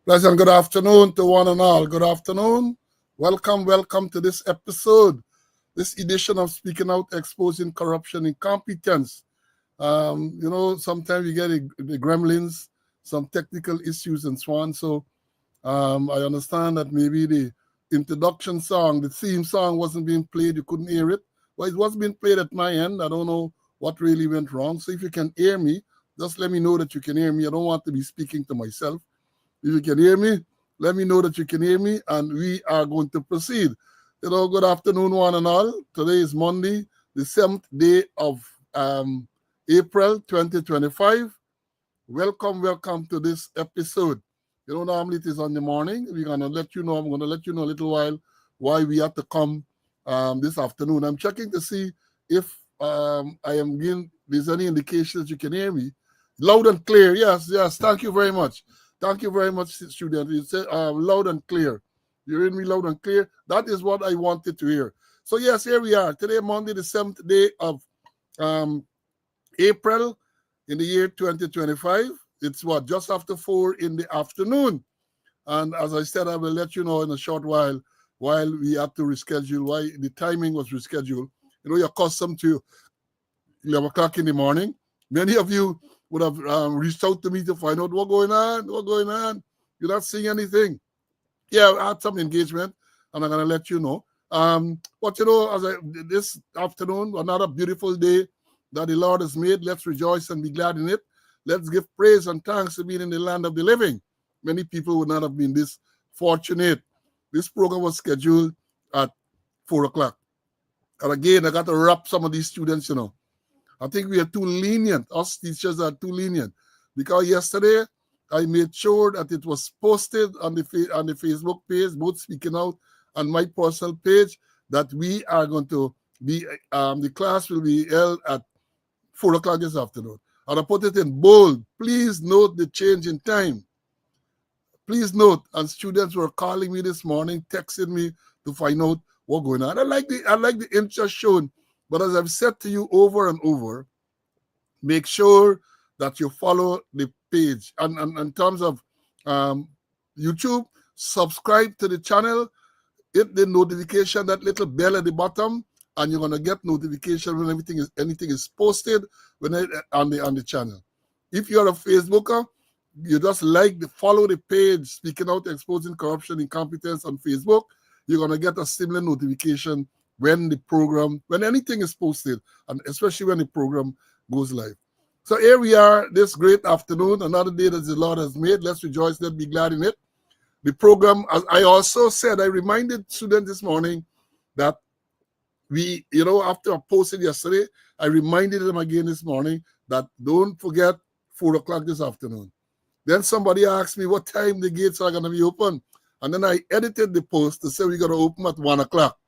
Pleasant good afternoon to one and all. Good afternoon. Welcome to this episode, this edition of Speaking Out, Exposing Corruption, Incompetence. Sometimes you get the gremlins, some technical issues and so on. So I understand that maybe the introduction song, the theme song wasn't being played. You couldn't hear it. Well, it was being played at my end. I don't know what really went wrong. So if you can hear me, just let me know that you can hear me. I don't want to be speaking to myself. If you can hear me, let me know that you can hear me, and we are going to proceed. Good afternoon, one and all. Today is Monday, the 7th day of April 2025. Welcome to this episode. Normally it is on the morning. I'm going to let you know a little while why we have to come this afternoon. I'm checking to see if there's any indication that you can hear me. Loud and clear. Yes. Thank you very much. Thank you very much, student. You said loud and clear. You heard me loud and clear? That is what I wanted to hear. So, yes, here we are. Today, Monday, the 7th day of April in the year 2025. It's just after 4 in the afternoon. And as I said, I will let you know in a short while we have to reschedule, why the timing was rescheduled. You're accustomed to 11 o'clock in the morning. Many of you would have reached out to me to find out what's going on. You're not seeing anything. Yeah, I had some engagement, and I'm going to let you know. But this afternoon, another beautiful day that the Lord has made. Let's rejoice and be glad in it. Let's give praise and thanks to being in the land of the living. Many people would not have been this fortunate. This program was scheduled at 4 o'clock. And again, I got to wrap some of these students, I think we are too lenient. Us teachers are too lenient. Because yesterday, I made sure that it was posted on the Facebook page, both Speaking Out and my personal page, that we are going to be, the class will be held at 4 o'clock this afternoon. And I put it in bold. Please note the change in time. Please note, and students were calling me this morning, texting me to find out what's going on. I like the interest shown. But as I've said to you over and over, make sure that you follow the page. And in terms of YouTube, subscribe to the channel, hit the notification, that little bell at the bottom, and you're going to get notification when anything is posted on the channel. If you're a Facebooker, you just follow the page, Speaking Out, Exposing Corruption, Incompetence on Facebook. You're going to get a similar notification when anything is posted, and especially when the program goes live. So here we are this great afternoon, another day that the Lord has made. Let's rejoice, let's be glad in it. The program, as I also said, I reminded students this morning that after I posted yesterday, I reminded them again this morning that don't forget 4 o'clock this afternoon. Then somebody asked me what time the gates are going to be open. And then I edited the post to say we're going to open at 1 o'clock.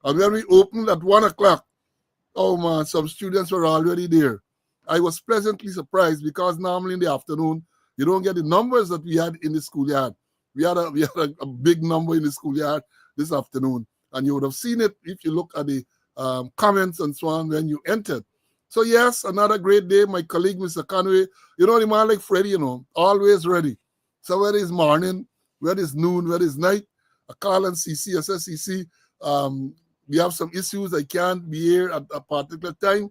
And when we opened at 1 o'clock, oh man, some students were already there. I was pleasantly surprised because normally in the afternoon, you don't get the numbers that we had in the schoolyard. We had a big number in the schoolyard this afternoon. And you would have seen it if you look at the comments and so on when you entered. So yes, another great day. My colleague, Mr. Conway, the man like Freddie, always ready. So whether it's morning, whether it's noon, whether it's night, I call and CC, I say CC, we have some issues. I can't be here at a particular time.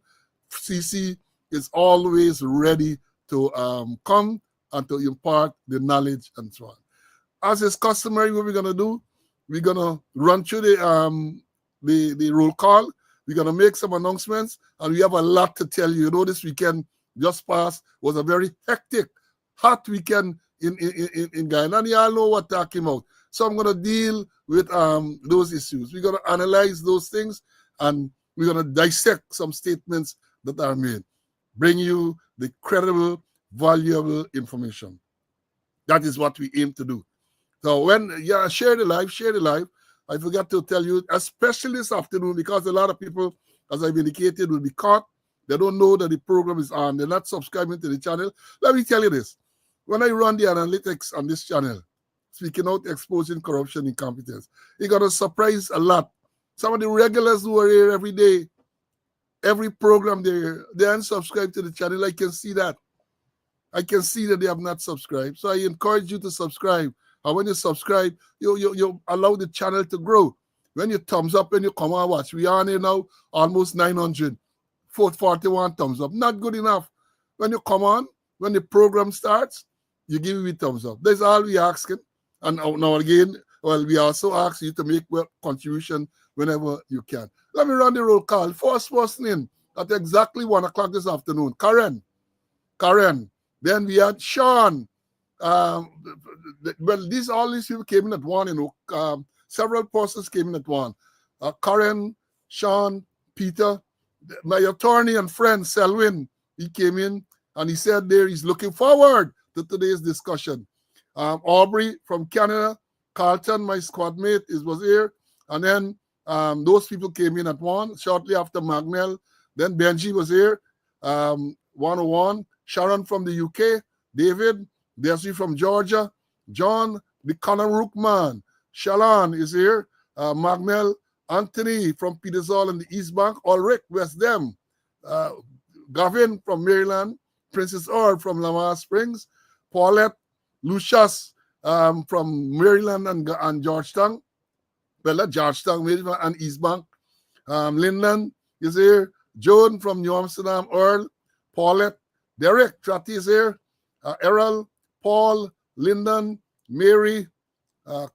CC is always ready to come and to impart the knowledge and so on. As is customary, what we're going to do, we're going to run through the roll call. We're going to make some announcements, and we have a lot to tell you. You know, this weekend just passed was a very hectic, hot weekend in Guyana, and you all know what talking about. So I'm going to deal with those issues. We're going to analyze those things, and we're going to dissect some statements that are made. Bring you the credible, valuable information. That is what we aim to do. So share the live. I forgot to tell you, especially this afternoon, because a lot of people, as I've indicated, will be caught. They don't know that the program is on. They're not subscribing to the channel. Let me tell you this. When I run the analytics on this channel, speaking out, exposing corruption, incompetence, it's going to surprise a lot. Some of the regulars who are here every day, every program, they unsubscribe to the channel. I can see that. I can see that they have not subscribed. So I encourage you to subscribe. And when you subscribe, you allow the channel to grow. When you thumbs up and you come and watch, we are here now almost 900, 41 thumbs up. Not good enough. When you come on, when the program starts, you give me thumbs up. That's all we asking. And now again, well, we also ask you to make a contribution whenever you can. Let me run the roll call. First person in at exactly 1 o'clock this afternoon. Karen. Then we had Sean. Well, all these people came in at 1, you know. Several persons came in at 1. Karen, Sean, Peter, my attorney and friend, Selwyn, he came in and he said there he's looking forward to today's discussion. Aubrey from Canada, Carlton, my squad mate, was here. And then those people came in at 1, shortly after Magnell. Then Benji was here, 101. Sharon from the UK, David, Desi from Georgia, John, the Conor Rookman, Shalon is here, Magnell, Anthony from Petersall and the East Bank, Ulrich, West Dem, Gavin from Maryland, Princess Earl from Lamar Springs, Paulette, Lucius from Maryland and Georgetown, well, not Georgetown, Maryland and East Bank, Lyndon is here, Joan from New Amsterdam, Earl, Paulette, Derek Tratty is here, Errol, Paul, Lyndon, Mary,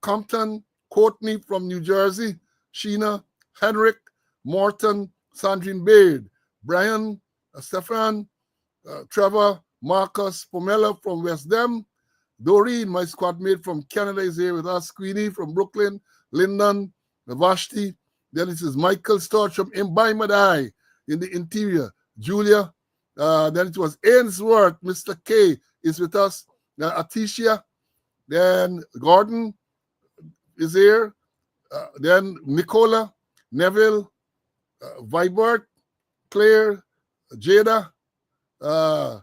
Compton, Courtney from New Jersey, Sheena, Henrik, Morton, Sandrine Baird, Brian, Stefan, Trevor, Marcus, Pomela from West Dem, Doreen, my squad mate from Canada, is here with us, Queenie from Brooklyn, Lyndon, Vashti, then it is Michael Storch from Mbaimadai in the interior, Julia, then it was Ainsworth, Mr. K is with us, Atisha, then Gordon is here, then Nicola, Neville, Vibert, Claire, Jada, Jada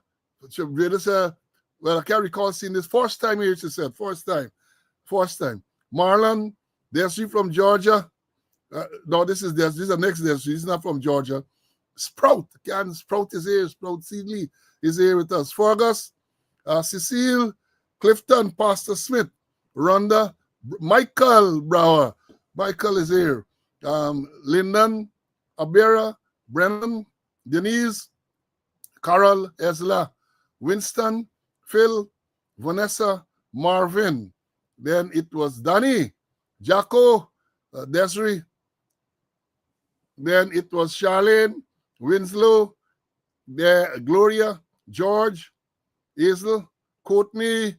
said, well, I can't recall seeing this. First time here, she said, first time. Marlon, Desi from Georgia. No, this is the next Desi. He's not from Georgia. Sprout is here. Sprout Seedley is here with us. Fergus, Cecile, Clifton, Pastor Smith, Rhonda, Michael Brower. Michael is here. Lyndon, Abera, Brennan, Denise, Carol, Ezla, Winston, Phil, Vanessa, Marvin. Then it was Danny, Jacko, Desiree. Then it was Charlene, Winslow, Gloria, George, Hazel, Courtney,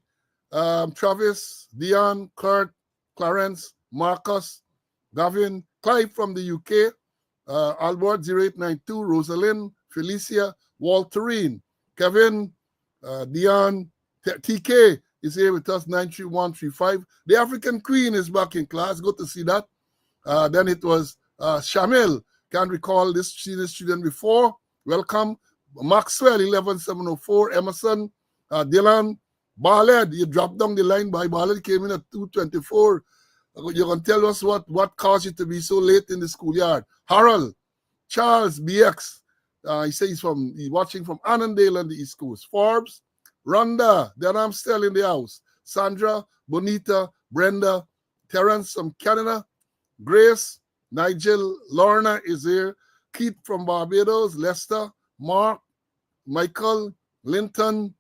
Travis, Dion, Kurt, Clarence, Marcus, Gavin, Clive from the UK, Albert 0892, Rosalind, Felicia, Walterine, Kevin, Dion, TK is here with us, 93135. The African Queen is back in class. Good to see that. Then it was Shamil. Can't recall this student before. Welcome. Maxwell, 11704. Emerson, Dylan, Barled. You dropped down the line by Barled, came in at 224. You can tell us what caused you to be so late in the schoolyard. Harold, Charles, BX. He says he's watching from Annandale on the East Coast. Forbes, Rhonda, then I'm still in the house. Sandra, Bonita, Brenda, Terrence from Canada, Grace, Nigel, Lorna is here. Keith from Barbados, Lester, Mark, Michael, Linton,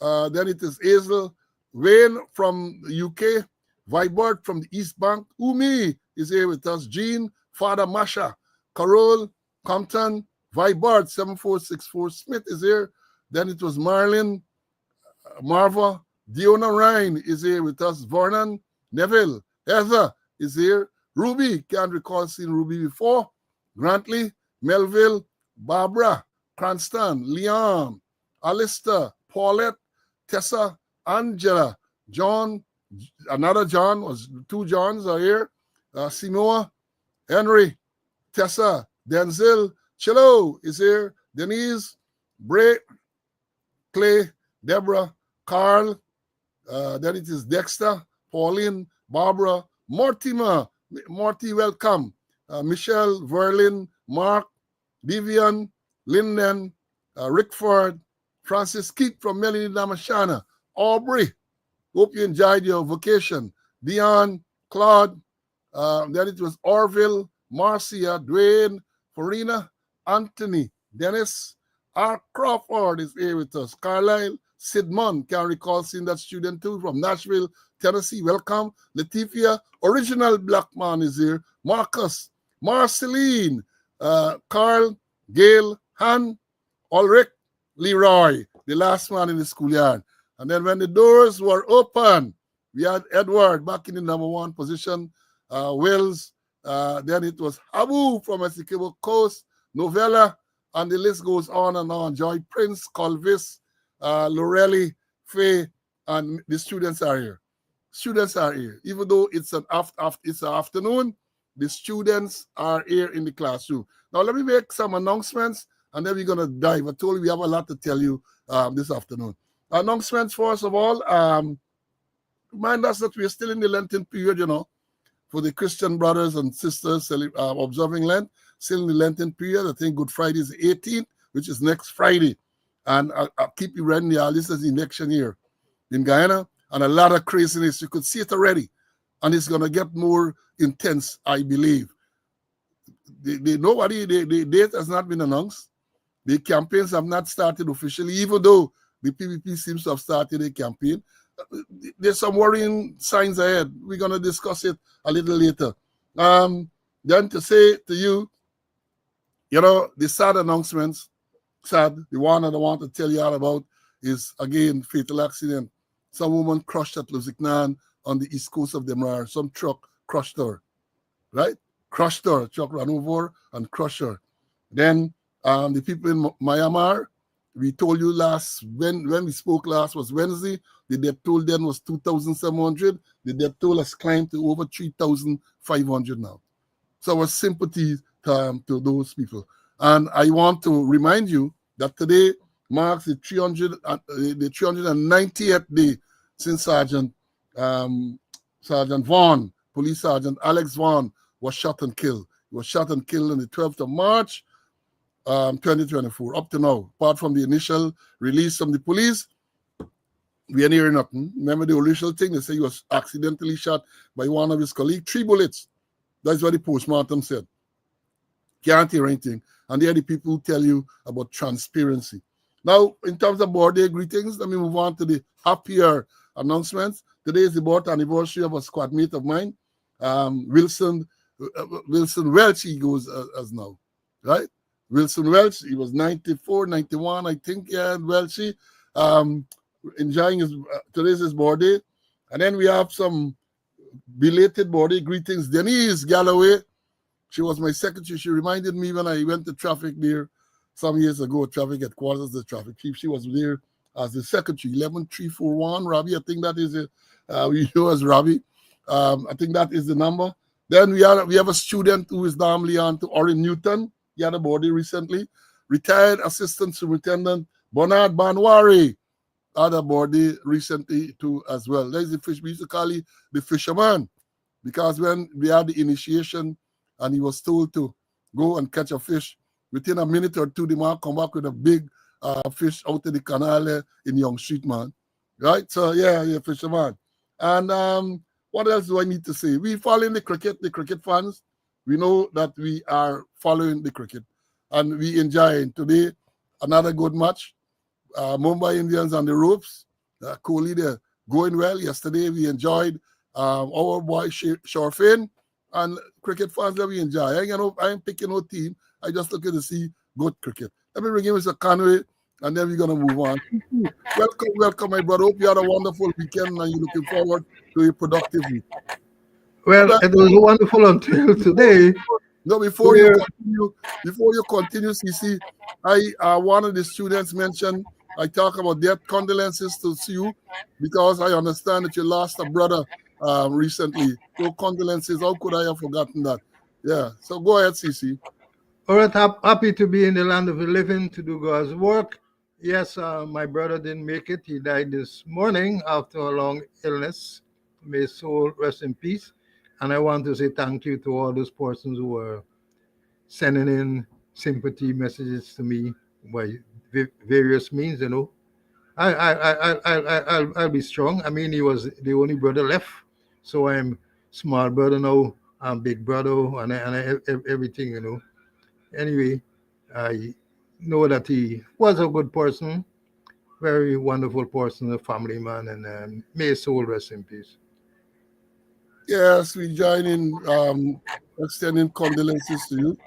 then it is Hazel, Wayne from the UK, Vibert from the East Bank, Umi is here with us, Jean, Father Masha, Carol, Compton, Vibart 7464 Smith is here. Then it was Marlin, Marva, Diona Ryan is here with us. Vernon, Neville, Heather is here. Ruby, can't recall seeing Ruby before. Grantley, Melville, Barbara, Cranston, Leon, Alistair, Paulette, Tessa, Angela, John, another John, was 2 Johns are here. Simoa, Henry, Tessa, Denzel, Chilo is here. Denise, Bray, Clay, Deborah, Carl, then it is Dexter, Pauline, Barbara, Mortimer, Morty, welcome. Michelle, Verlin, Mark, Vivian, Linden, Rickford, Francis Keith from Melanie Damashana, Aubrey, hope you enjoyed your vacation. Dion, Claude, then it was Orville, Marcia, Dwayne, Farina, Anthony, Dennis, R. Crawford is here with us. Carlisle, Sidmon, can recall seeing that student too from Nashville, Tennessee. Welcome. Latifia, original black man is here. Marcus, Marceline, Carl, Gail, Han, Ulrich, Leroy, the last man in the schoolyard. And then when the doors were open, we had Edward back in the number 1 position, Wills, then it was Abu from Essequibo Coast, Novella, and the list goes on and on. Joy Prince, Colvis, Lorelli, Faye, and the students are here. Students are here. Even though it's an afternoon, the students are here in the classroom. Now, let me make some announcements, and then we're going to dive. I told you we have a lot to tell you this afternoon. Announcements, first of all, remind us that we're still in the Lenten period, you know, for the Christian brothers and sisters observing Lent, still in the Lenten period. I think Good Friday is the 18th, which is next Friday. And I'll keep you ready. This is the election year in Guyana, and a lot of craziness. You could see it already, and it's going to get more intense, I believe. The date has not been announced. The campaigns have not started officially, even though the PPP seems to have started a campaign. There's some worrying signs ahead. We're going to discuss it a little later. Then to say to you, you know, the sad announcements, the one that I want to tell you all about is, again, fatal accident. Some woman crushed at Lusignan on the east coast of Demerara. Some truck crushed her, right? Crushed her. Truck ran over and crushed her. Then the people in Myanmar, we told you when we spoke last was Wednesday, the death toll then was 2,700. The death toll has climbed to over 3,500 now. So our sympathy to those people. And I want to remind you that today marks the 390th day since Sergeant Vaughn, Police Sergeant Alex Vaughn, was shot and killed. He was shot and killed on the 12th of March, 2024. Up to now, apart from the initial release from the police, we ain't hearing nothing. Remember the original thing? They say he was accidentally shot by one of his colleagues. 3 bullets. That's what the postmortem said. Can't hear anything. And they are the people who tell you about transparency. Now, in terms of birthday greetings, let me move on to the happier announcements. Today is the birth anniversary of a squad mate of mine, Wilson Welch, he goes as now, right? Wilson Welch, he was 94, 91, I think, yeah, Welchie, enjoying today's his birthday. And then we have some belated birthday greetings. Denise Galloway, she was my secretary. She reminded me when I went to traffic there some years ago, traffic headquarters, the traffic chief. She was there as the secretary, 11341. Robbie, I think that is it. We know as Robbie. I think that is the number. Then we have a student who is normally on to Orin Newton. He had a birthday recently. Retired Assistant Superintendent Bernard Banwari had a birthday recently too as well. There's the fish. We used to call him the fisherman, because when we had the initiation and he was told to go and catch a fish, within a minute or two, the man come back with a big fish out of the canal in Young Street, man. Right? So, yeah, fisherman. And what else do I need to say? We following the cricket fans. We know that we are following the cricket. And we enjoy today another good match. Mumbai Indians on the ropes. Kohli, they're going well. Yesterday, we enjoyed our boy Shorefin And cricket fans that we enjoy. I ain't picking no team. I just looking to see good cricket. Let me bring in Mr. Conway, and then we're gonna move on. Welcome, my brother. Hope you had a wonderful weekend, and you're looking forward to a productive week. Well, it was wonderful until today. No, before you continue, CC, one of the students mentioned I talk about death condolences to you because I understand that you lost a brother recently. So condolences. How could I have forgotten that? Yeah. So go ahead, CC. All right, happy to be in the land of the living to do God's work. Yes, my brother didn't make it. He died this morning after a long illness. May his soul rest in peace. And I want to say thank you to all those persons who were sending in sympathy messages to me by various means. I'll be strong. I mean, he was the only brother left, so I'm small brother now. I'm big brother, and everything. Anyway, I know that he was a good person, very wonderful person, a family man, and may his soul rest in peace. Yes, we join in extending condolences to you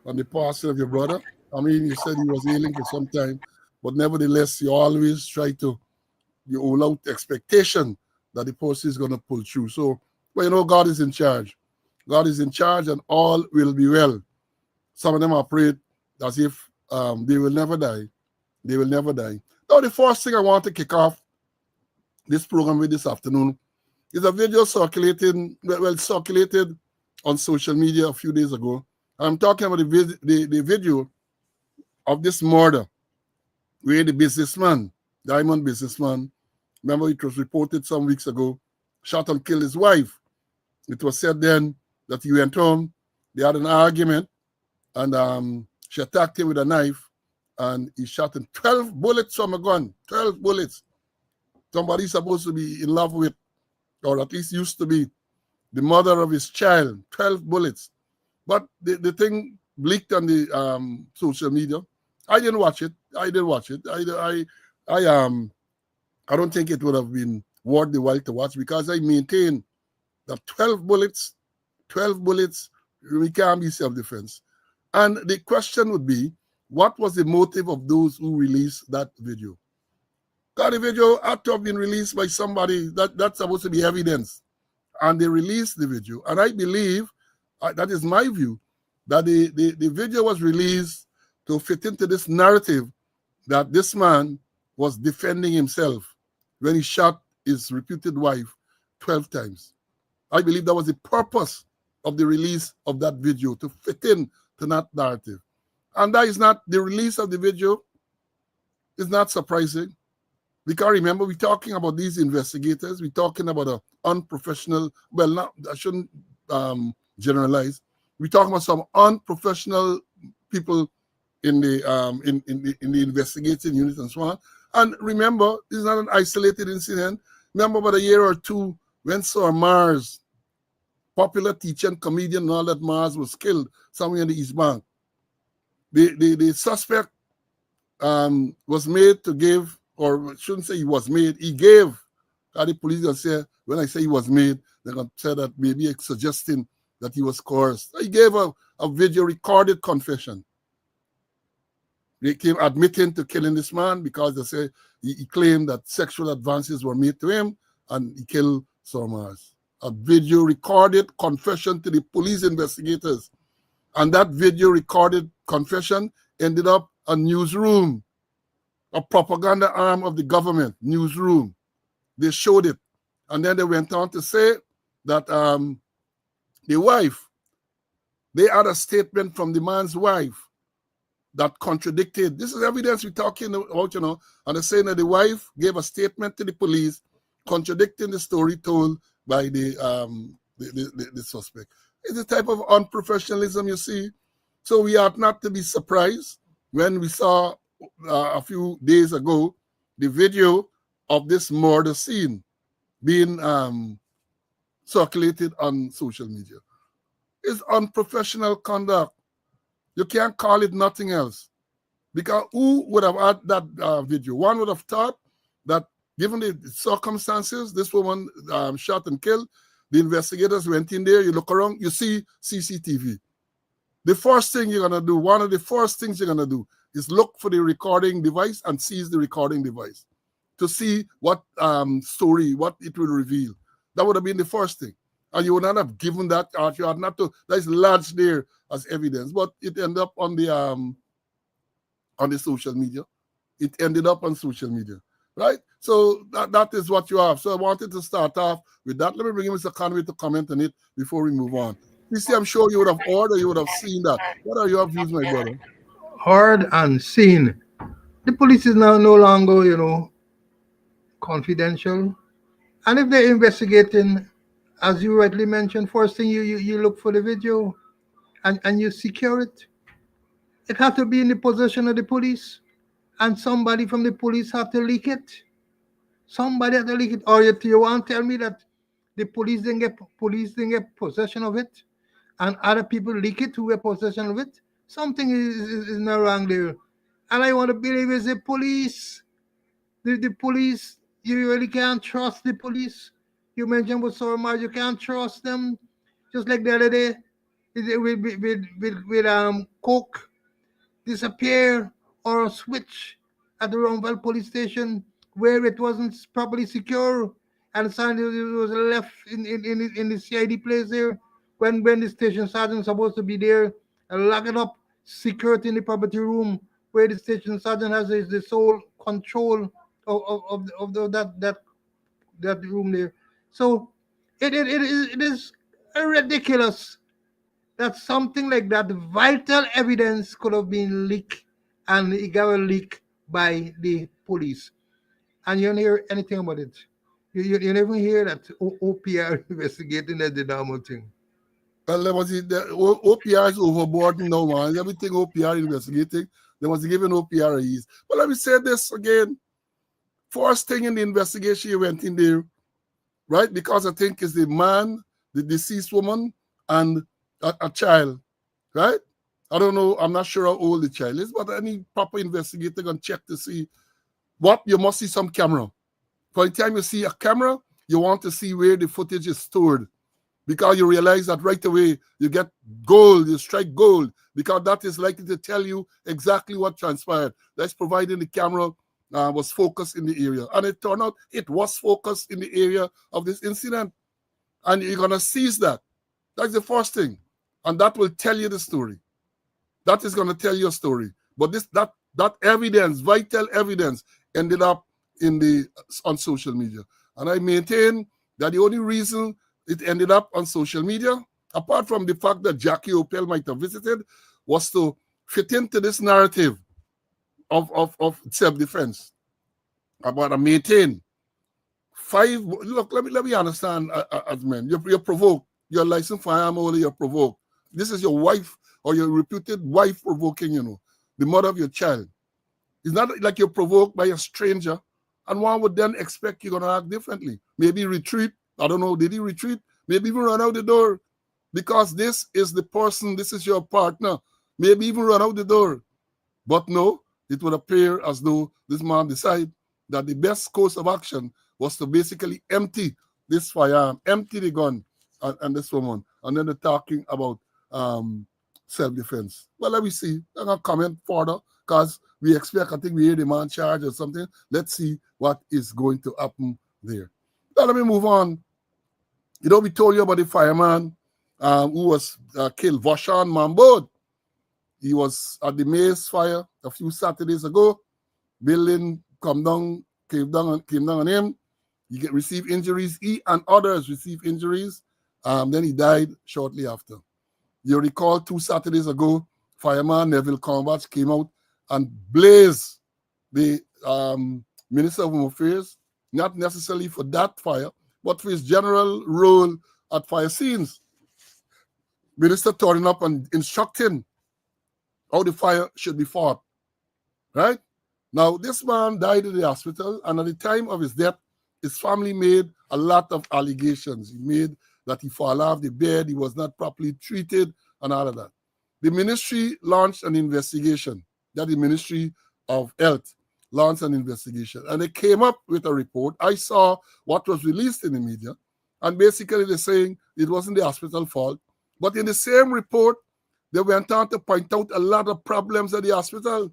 on the passing of your brother. I mean, you said he was ailing for some time, but nevertheless, you always try to you hold out expectation that the person is going to pull through. So, but God is in charge. God is in charge, and all will be well. Some of them are prayed as if they will never die. They will never die. Now, the first thing I want to kick off this program with this afternoon is a video circulated on social media a few days ago. I'm talking about the video of this murder where the businessman, diamond businessman, remember it was reported some weeks ago, shot and killed his wife. It was said then that he went home, they had an argument, and she attacked him with a knife, and he shot him 12 bullets from a gun, 12 bullets. Somebody supposed to be in love with, or at least used to be, the mother of his child, 12 bullets. But the thing leaked on the social media. I didn't watch it. I don't think it would have been worth the while to watch because I maintain that 12 bullets, we can't be self-defense. And the question would be, what was the motive of those who released that video? God, the video had to have been released by somebody that's supposed to be evidence. And they released the video. And I believe, that is my view, that the video was released to fit into this narrative that this man was defending himself when he shot his reputed wife 12 times. I believe that was the purpose of the release of that video, to fit in to that narrative. And that is not, the release of the video is not surprising. Because remember, we're talking about these investigators, we're talking about an unprofessional, well, not, I shouldn't generalize. We're talking about some unprofessional people in the investigating unit and so on. And remember, this is not an isolated incident. Remember about a year or two when Sir Mars, popular teacher and comedian and all that, Mars was killed somewhere in the East Bank. The suspect was made to give, or shouldn't say he was made, he gave. The police going to say, when I say he was made, they're going to say that maybe suggesting that he was coerced. He gave a video recorded confession. He came admitting to killing this man because they say he claimed that sexual advances were made to him and he killed Mars. A video recorded confession to the police investigators. And that video recorded confession ended up a newsroom, a propaganda arm of the government, newsroom. They showed it. And then they went on to say that the wife, they had a statement from the man's wife that contradicted. This is evidence we're talking about, and they're saying that the wife gave a statement to the police contradicting the story told by the suspect. It's a type of unprofessionalism, you see. So we ought not to be surprised when we saw a few days ago the video of this murder scene being circulated on social media. It's unprofessional conduct. You can't call it nothing else. Because who would have had that video? One would have thought that given the circumstances, this woman shot and killed, The investigators went in there, you look around, you see CCTV. The first thing you're going to do, one of the first things you're going to do is look for the recording device and seize the recording device to see what story, what it will reveal. That would have been the first thing. And you would not have given that out. You had not to, that's lodged there as evidence, but it ended up on the social media. It ended up on social media, right? So that is what you have. So I wanted to start off with that. Let me bring in Mr. Conway to comment on it before we move on. You see, I'm sure you would have heard or you would have seen that. What are your views, my brother? Heard and seen. The police is now no longer, confidential. And if they're investigating, as you rightly mentioned, first thing you look for the video and you secure it. It had to be in the possession of the police. And somebody from the police had to leak it. Somebody had to leak it. Or you want to tell me that the police didn't get possession of it, and other people leak it who get possession of it? Something is not wrong there. And I want to believe it's the police. The police, you really can't trust the police. You mentioned with Soromar, you can't trust them. Just like the other day, with Coke disappear or a switch at the Roundville police station where it wasn't properly secure, and suddenly it was left in the CID place there when the station sergeant supposed to be there and lock it up, security in the property room where the station sergeant has the sole control of that room there. So it is ridiculous that something like that vital evidence could have been leaked, and it got leaked by the police. And you don't hear anything about it. You never hear that OPR investigating that the normal thing. Well, there was the OPR is overboard now, man. Everything OPR investigating, they must give an OPR a ease. But let me say this again. First thing in the investigation, you went in there, right? Because I think it's the man, the deceased woman, and a child, right? I don't know. I'm not sure how old the child is, but any proper investigator can check to see what you must see some camera. For the time you see a camera, you want to see where the footage is stored, because you realize that right away you get gold, you strike gold, because that is likely to tell you exactly what transpired. That's providing the camera was focused in the area. And it turned out it was focused in the area of this incident. And you're going to seize that. That's the first thing. And that will tell you the story. That is going to tell you a story. But that evidence, vital evidence, ended up on social media. And I maintain that the only reason it ended up on social media, apart from the fact that Jackie Opel might have visited, was to fit into this narrative of self-defense. But I maintain look, let me understand as men. You're provoked. You're licensed firearm owner, you're provoked. This is your wife or your reputed wife provoking, the mother of your child. It's not like you're provoked by a stranger, and one would then expect you're going to act differently. Maybe retreat. I don't know. Did he retreat? Maybe even run out the door, because this is the person, this is your partner. Maybe even run out the door. But no, it would appear as though this man decided that the best course of action was to basically empty this firearm, empty the gun and this woman. And then they're talking about self-defense. Well, let me see. I'm going to comment further, because we expect, I think we hear the man charge or something. Let's see what is going to happen there. Now, let me move on. We told you about the fireman who was killed, Voshan Mambod. He was at the Maze fire a few Saturdays ago. Building came down on him. He received injuries. He and others received injuries. Then he died shortly after. You recall 2 Saturdays ago, fireman Neville Combats came out and blazed the Minister of Home Affairs, not necessarily for that fire, but for his general role at fire scenes. Minister turning up and instructing how the fire should be fought, right? Now, this man died in the hospital, and at the time of his death, his family made a lot of allegations. He made that he fell off the bed, he was not properly treated, and all of that. The ministry launched an investigation. That the Ministry of Health launched an investigation, and they came up with a report. I saw what was released in the media, And basically they're saying it wasn't the hospital fault. But in the same report, they went on to point out a lot of problems at the hospital.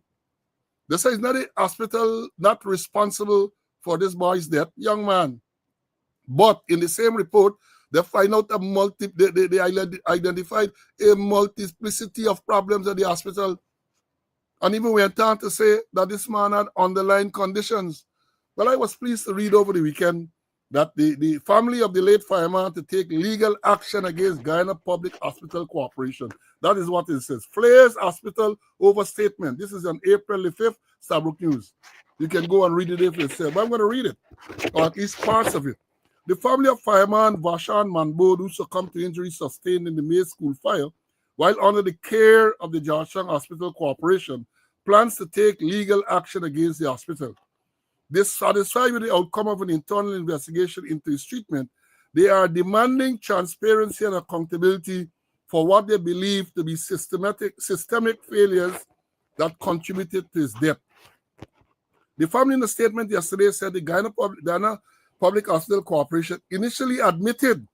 They say it's not the hospital not responsible for this boy's death, young man. But in the same report, they find out they identified a multiplicity of problems at the hospital. And even went on to say that this man had underlying conditions. Well, I was pleased to read over the weekend that the family of the late fireman to take legal action against Guyana Public Hospital Corporation. That is what it says. Flares Hospital overstatement. This is on April the 5th, Stabrook News. You can go and read it if yourself, but I'm going to read it, or at least parts of it. The family of fireman Vashan Manbod, who succumbed to injuries sustained in the May School fire, while under the care of the Georgetown Hospital Corporation, plans to take legal action against the hospital. Dissatisfied with the outcome of an internal investigation into his treatment, they are demanding transparency and accountability for what they believe to be systemic failures that contributed to his death. The family in a statement yesterday said the Guyana Public Hospital Corporation initially admitted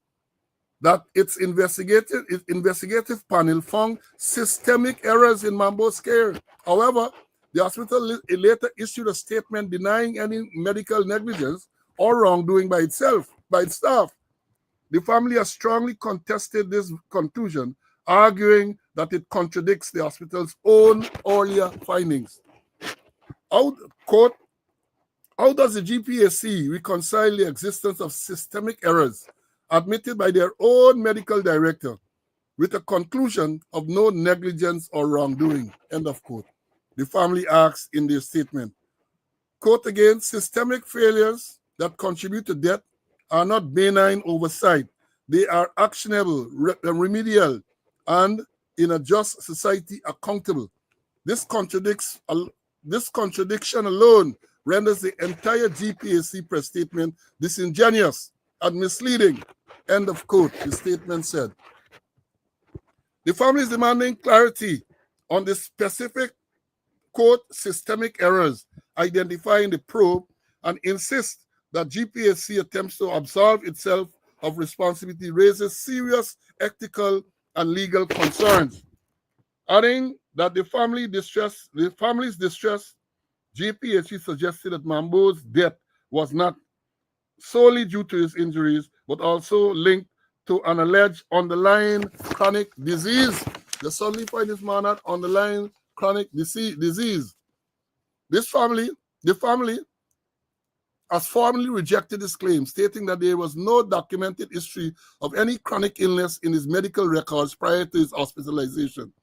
that its investigative panel found systemic errors in Mambo's care. However, the hospital later issued a statement denying any medical negligence or wrongdoing by its staff. The family has strongly contested this conclusion, arguing that it contradicts the hospital's own earlier findings. Quote, how does the GPAC reconcile the existence of systemic errors admitted by their own medical director with a conclusion of no negligence or wrongdoing? End of quote. The family asks in their statement, quote again, systemic failures that contribute to death are not benign oversight. They are actionable, remedial, and in a just society accountable. This contradiction alone renders the entire GPAC press statement disingenuous and misleading. End of quote, the statement said. The family is demanding clarity on the specific, quote, systemic errors identifying the probe and insist that GPAC attempts to absolve itself of responsibility raises serious ethical and legal concerns. Adding that the family's distress, GPAC suggested that Mambo's death was not solely due to his injuries, but also linked to an alleged underlying chronic disease. They suddenly find this man had underlying chronic disease. The family has formally rejected this claim, stating that there was no documented history of any chronic illness in his medical records prior to his hospitalization.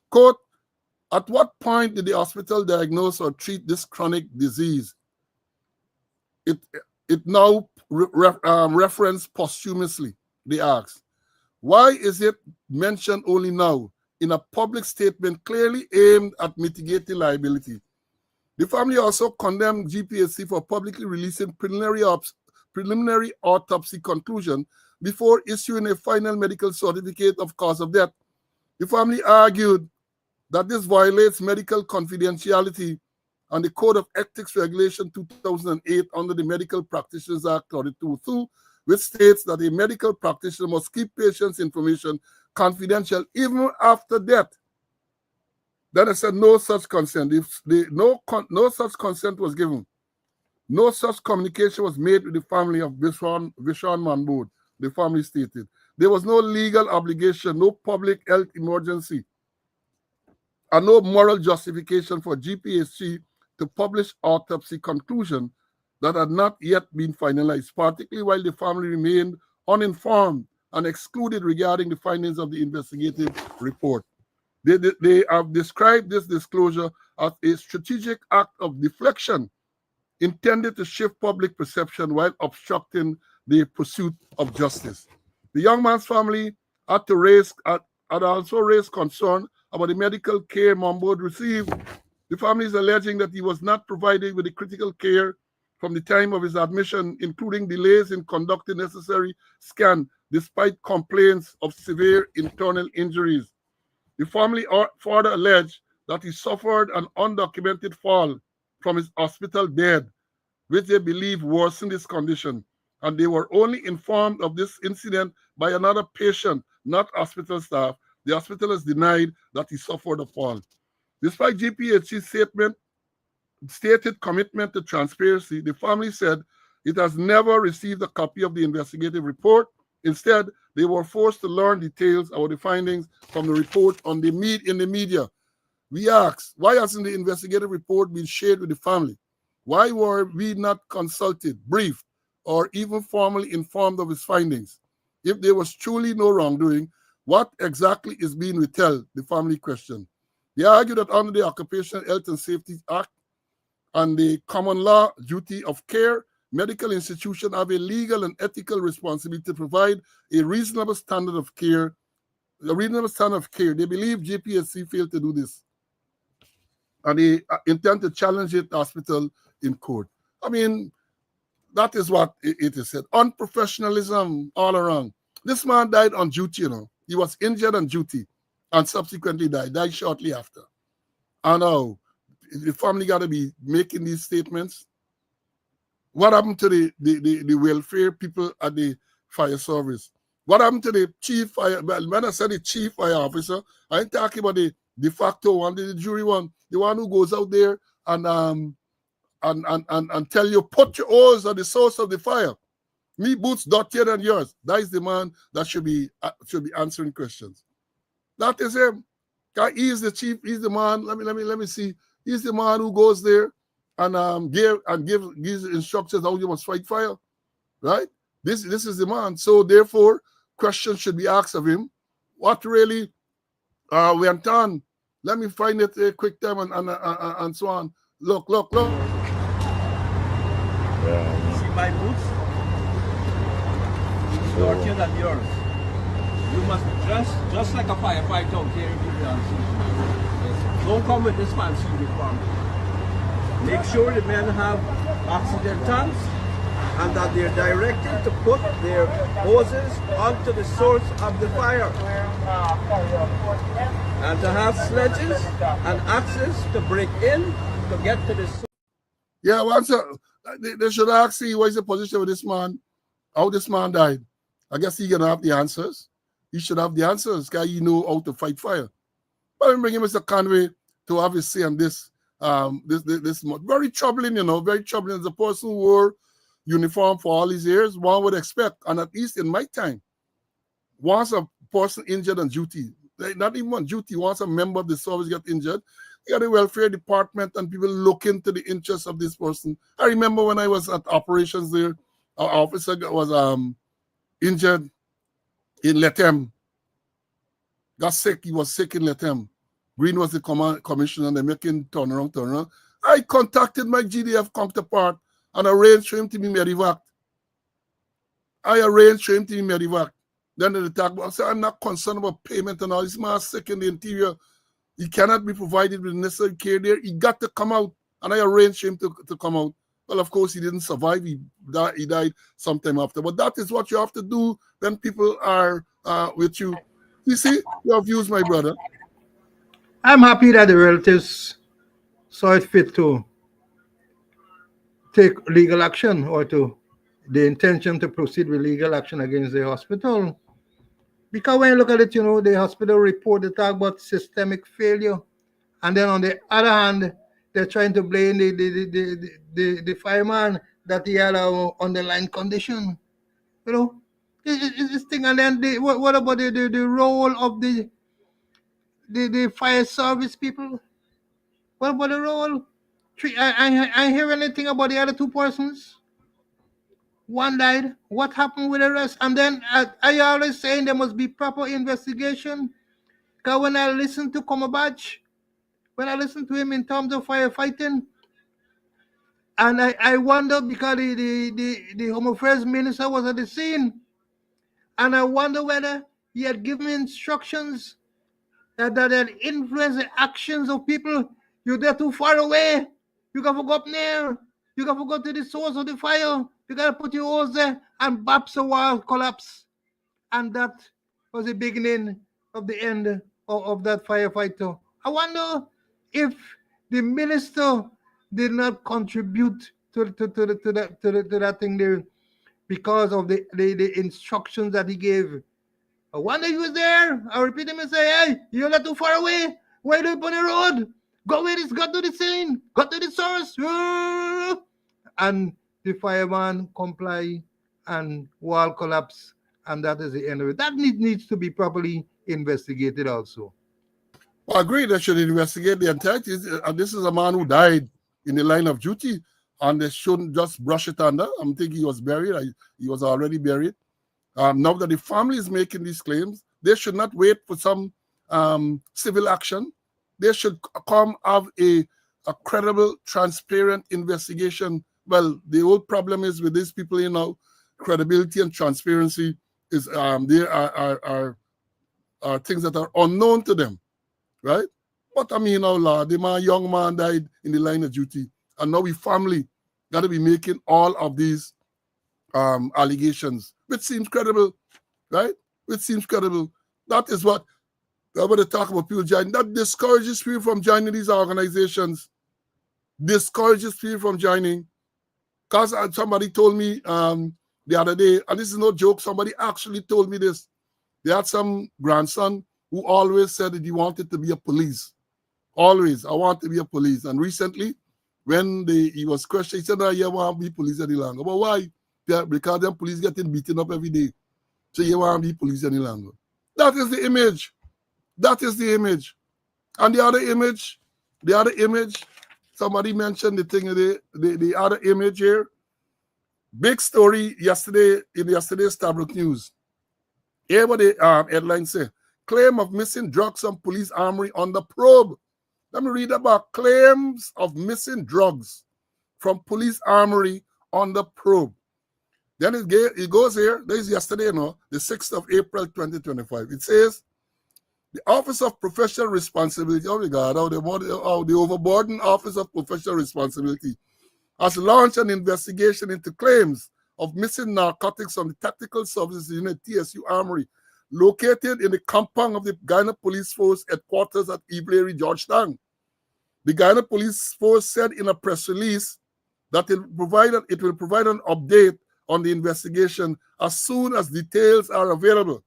Quote, at what point did the hospital diagnose or treat this chronic disease? It now referenced posthumously, they ask. Why is it mentioned only now in a public statement clearly aimed at mitigating liability? The family also condemned GPAC for publicly releasing preliminary autopsy conclusion before issuing a final medical certificate of cause of death. The family argued that this violates medical confidentiality and the Code of Ethics Regulation 2008 under the Medical Practitioners Act 2022, which states that a medical practitioner must keep patients' information confidential even after death. Then I said no such consent. No such consent was given. No such communication was made with the family of Vishan Manbod, the family stated. There was no legal obligation, no public health emergency, and no moral justification for GPAC to publish autopsy conclusion that had not yet been finalized, particularly while the family remained uninformed and excluded regarding the findings of the investigative report. They have described this disclosure as a strategic act of deflection intended to shift public perception while obstructing the pursuit of justice. The young man's family had also raised concern about the medical care Mambood received. The family is alleging that he was not provided with the critical care from the time of his admission, including delays in conducting necessary scan despite complaints of severe internal injuries. The family further alleged that he suffered an undocumented fall from his hospital bed, which they believe worsened his condition, and they were only informed of this incident by another patient, not hospital staff. The hospital has denied that he suffered a fall. Despite GPHC's stated commitment to transparency, the family said it has never received a copy of the investigative report. Instead, they were forced to learn details about the findings from the report in the media. We asked, why hasn't the investigative report been shared with the family? Why were we not consulted, briefed, or even formally informed of its findings? If there was truly no wrongdoing, what exactly is being withheld? The family questioned. They argue that under the Occupational Health and Safety Act and the common law duty of care, medical institutions have a legal and ethical responsibility to provide a reasonable standard of care. They believe GPSC failed to do this, and they intend to challenge it hospital in court. I mean, that is what it is said. Unprofessionalism all around. This man died on duty, He was injured on duty and subsequently died shortly after. I know the family got to be making these statements. What happened to the welfare people at the fire service? What happened to the chief fire? When I said the chief fire officer, I ain't talking about the de facto one, the jury one, the one who goes out there and tell you put your oars at the source of the fire. Me boots dirtier than yours. That is the man that should be answering questions. That is him. He is the chief. He's the man. Let me see. He's the man who goes there and gives instructions how you must fight fire. Right? This is the man. So therefore, questions should be asked of him. What really went on? Let me find it a quick time and so on. Look. See my boots? It's dirtier than yours. You must dress just like a firefighter out here. Don't come with this fancy uniform. Make sure the men have oxygen tanks and that they're directed to put their hoses onto the source of the fire. And to have sledges and axes to break in to get to the source. Yeah, they should ask you what is the position of this man, how this man died. I guess he's gonna have the answers. He should have the answers, guy. You know how to fight fire. But I'm bringing Mr. Conway to have his say on this. This very troubling, very troubling. As a person who wore uniform for all these years, one would expect, and at least in my time, once a person injured on duty, not even on duty, once a member of the service got injured, you got the welfare department and people look into the interests of this person. I remember when I was at operations there, our officer was injured in Letem. Got sick. He was sick in Letem. Green was the commissioner, and they're making turnaround. I contacted my GDF counterpart and arranged for him to be medevaced. Then they talk about, I said, I'm not concerned about payment and all. This man is sick in the interior. He cannot be provided with necessary care there. He got to come out, and I arranged for him to come out. Well, of course, he didn't survive. He died sometime after. But that is what you have to do when people are with you. You see, your views, my brother. I'm happy that the relatives saw it fit to take legal action or to the intention to proceed with legal action against the hospital. Because when you look at it, the hospital report, they talk about systemic failure. And then on the other hand, they're trying to blame the fireman that he had an underlying condition. This thing. And then what about the role of the fire service people? What about the role? I hear anything about the other two persons. One died. What happened with the rest? And then I always saying there must be proper investigation. Because when I listen to Comabach, when I listen to him in terms of firefighting, and I wonder because the Home Affairs Minister was at the scene, and I wonder whether he had given instructions that had influenced the actions of people. You're there too far away. You got to go up there. You got to go to the source of the fire. You got to put your hose there, and baps a wall collapse. And that was the beginning of the end of that firefighter. I wonder if the minister did not contribute to that thing there. because of the instructions that he gave. One day he was there, I repeat him and say, hey, you're not too far away. Why do you put on the road? Go where this, got to the scene, got to the source. And the fireman comply and wall collapse, and that is the end of it. That needs to be properly investigated also. Well, I agree they should investigate the entirety. And this is a man who died in the line of duty, and they shouldn't just brush it under. I'm thinking he was buried. He was already buried. Now that the family is making these claims, they should not wait for some civil action. They should come have a credible, transparent investigation. Well, the whole problem is with these people, you know, credibility and transparency is they are things that are unknown to them, right? But I mean, Lord, the young man died in the line of duty, and now we family got to be making all of these allegations, which seems credible, right? Which seems credible. That is what I want to talk about people joining. That discourages people from joining these organizations. Discourages people from joining. Because somebody told me the other day, and this is no joke, somebody actually told me this. They had some grandson who always said that he wanted to be a police. Always, I want to be a police. And recently, when he was questioned, he said, no, you want to be police any longer. But why? Because them police getting beaten up every day. So you want to be police any longer. That is the image. That is the image. And the other image, somebody mentioned the thing, the other image here. Big story yesterday in yesterday's Stabrook News. Here what the headline say. Claim of missing drugs on police armory under probe. Let me read about claims of missing drugs from police armory under probe. Then it goes here. This is yesterday, the 6th of April, 2025. It says, the Office of Professional Responsibility, oh my God, the overburdened Office of Professional Responsibility has launched an investigation into claims of missing narcotics from the Tactical Services Unit, TSU Armory, located in the compound of the Guyana Police Force headquarters at Evelary, Georgetown. The Guyana Police Force said in a press release that it will provide an update on the investigation as soon as details are available.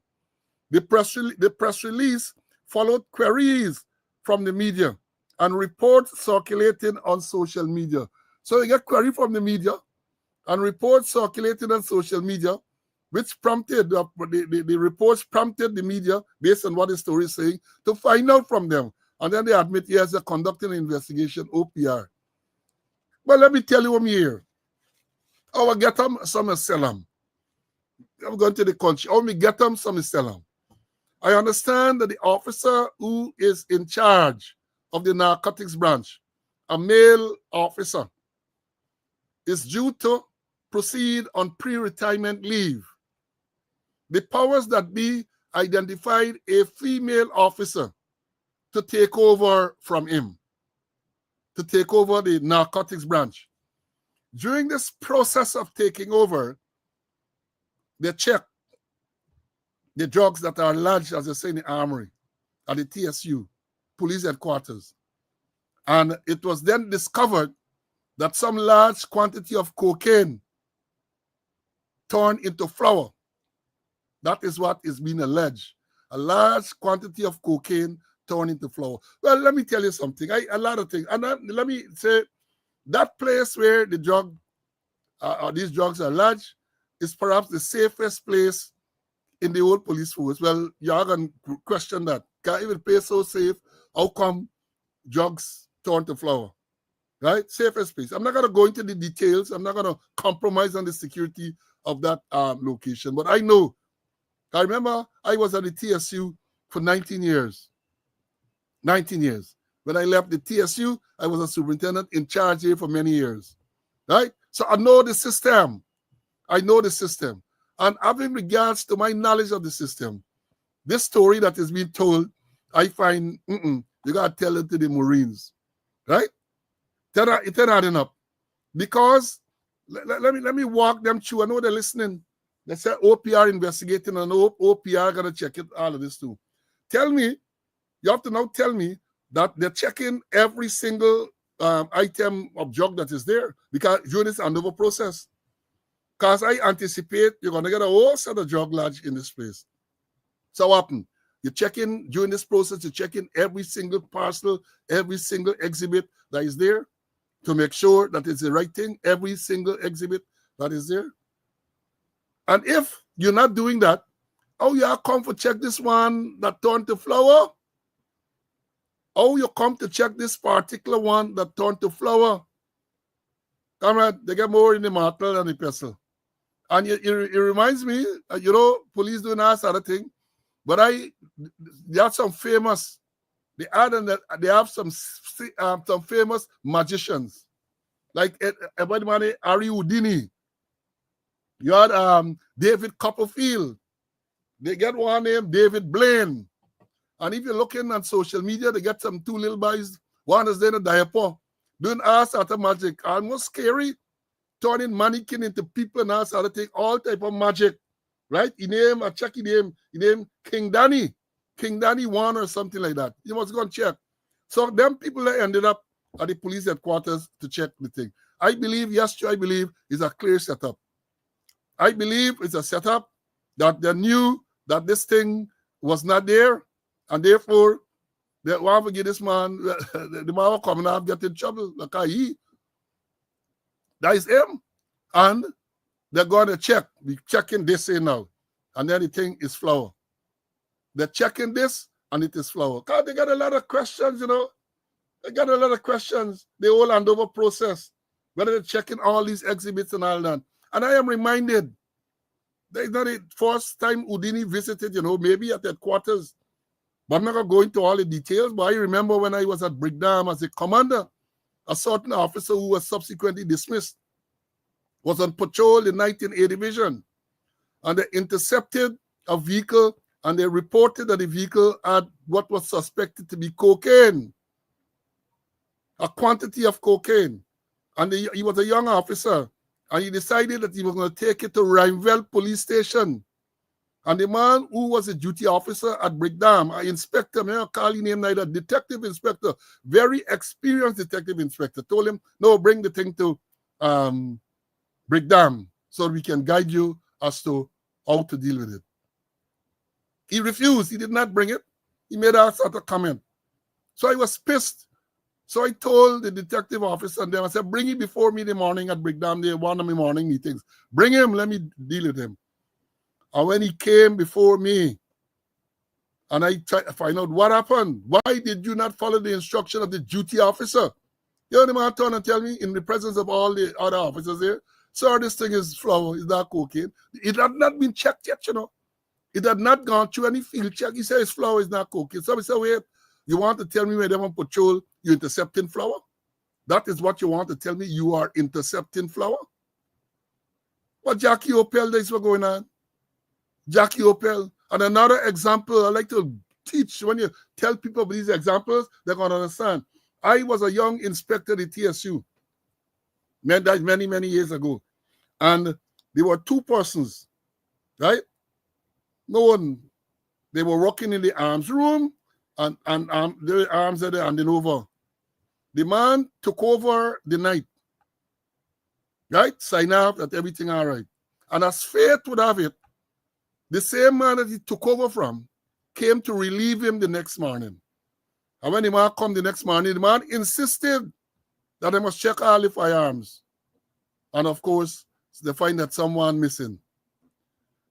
The press release followed queries from the media and reports circulating on social media. So you get query from the media and reports circulating on social media, which prompted, the reports prompted the media, based on what the story is saying, to find out from them. And then they admit, yes, they're conducting an investigation, OPR. Well, let me tell you what I'm here. I will get them some and sell them. I'm going to the country. I will get them some and sell them. I understand that the officer who is in charge of the narcotics branch, a male officer, is due to proceed on pre-retirement leave. The powers that be identified a female officer to take over from him, to take over the narcotics branch. During this process of taking over, they check the drugs that are lodged, as they say, in the armory at the TSU, police headquarters. And it was then discovered that some large quantity of cocaine turned into flour. That is what is being alleged. A large quantity of cocaine turned into flour. Well, let me tell you something. A lot of things. And let me say, that place where the these drugs are lodged is perhaps the safest place in the whole police force. Well, you're going to question that. Can't even place so safe. How come drugs turn to flour? Right? Safest place. I'm not going to go into the details. I'm not going to compromise on the security of that location. But I know. I remember I was at the TSU for 19 years. 19 years. When I left the TSU, I was a superintendent in charge here for many years. Right? So I know the system. I know the system. And having regards to my knowledge of the system, this story that is being told, I find, you got to tell it to the Marines. Right? It's not enough. Because, let me walk them through. I know they're listening. They said OPR investigating, and OPR going to check it, all of this too. Tell me, you have to now tell me that they're checking every single item of drug that is there, because during this handover process, Because I anticipate you're going to get a whole set of drug lodge in this place. So what happened? You check in during this process, you check in every single parcel, every single exhibit that is there to make sure that it's the right thing, every single exhibit that is there. And if you're not doing that, oh, you come for check this one that turned to flower. Oh, you come to check this particular one that turned to flower. Comrade, they get more in the martel than the pestle. And it reminds me, you know, police doing that sort of thing. But they have some famous, they have some famous magicians. Like everybody, Harry Houdini. You had David Copperfield. They get one named David Blaine. And if you're looking on social media, they get some two little boys. One is in a diaper, doing all sort of magic. Almost scary, turning mannequin into people and all sort of thing, all type of magic. Right? He named King Danny. King Danny 1 or something like that. You must go and check. So them people that ended up at the police headquarters to check the thing. I believe, yes, I believe it's a clear setup. I believe it's a setup that they knew that this thing was not there, and therefore they want to get this man, the man will come and get in trouble. Like that is him. And they're going to check. We're checking this in now. And then the thing is flower. They're checking this and it is flower. God, they got a lot of questions, you know. They got a lot of questions. The whole handover process. Whether they're checking all these exhibits and all that. And I am reminded, there's not the first time Houdini visited, you know, maybe at headquarters. But I'm not going to go into all the details. But I remember when I was at Brickdam as a commander, a certain officer who was subsequently dismissed was on patrol in 19A Division, and they intercepted a vehicle and they reported that the vehicle had what was suspected to be cocaine, a quantity of cocaine. And he was a young officer, and he decided that he was going to take it to Rhymeville police station. And the man who was a duty officer at Brickdam, an inspector, may I call his name neither, detective inspector, very experienced detective inspector, told him, no, bring the thing to Brickdam so we can guide you as to how to deal with it. He refused. He did not bring it. He made a sort of comment. So I was pissed. So I told the detective officer and them, I said, bring him before me in the morning at Brickdam. They one of my morning meetings. Bring him. Let me deal with him. And when he came before me, and I tried to find out what happened, why did you not follow the instruction of the duty officer? You know, the man turned and tell me in the presence of all the other officers there, sir, this thing is flower, it's not cocaine. It had not been checked yet, you know. It had not gone through any field check. He said it's flower, it's not cocaine. So I said, wait, you want to tell me when they're on patrol, you're intercepting flower? That is what you want to tell me? You are intercepting flower? What Jackie Opel days were going on? Jackie Opel. And another example I like to teach, when you tell people these examples, they're going to understand. I was a young inspector at TSU many, many years ago. And there were two persons, right? No one. They were working in the arms room, and the arms are there handing over. The man took over the night, right? Sign up that everything all right. And as fate would have it, the same man that he took over from came to relieve him the next morning. And when the man come the next morning, the man insisted that they must check all the firearms. And of course, they find that someone missing.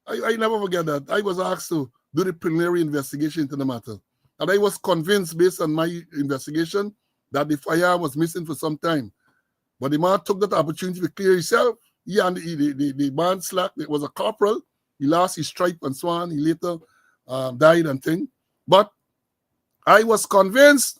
I never forget that. I was asked to do the preliminary investigation into the matter. And I was convinced, based on my investigation, that the firearm was missing for some time. But the man took that opportunity to clear himself. He and the man slack, it was a corporal. He lost his stripe and so on. He later died and thing. But I was convinced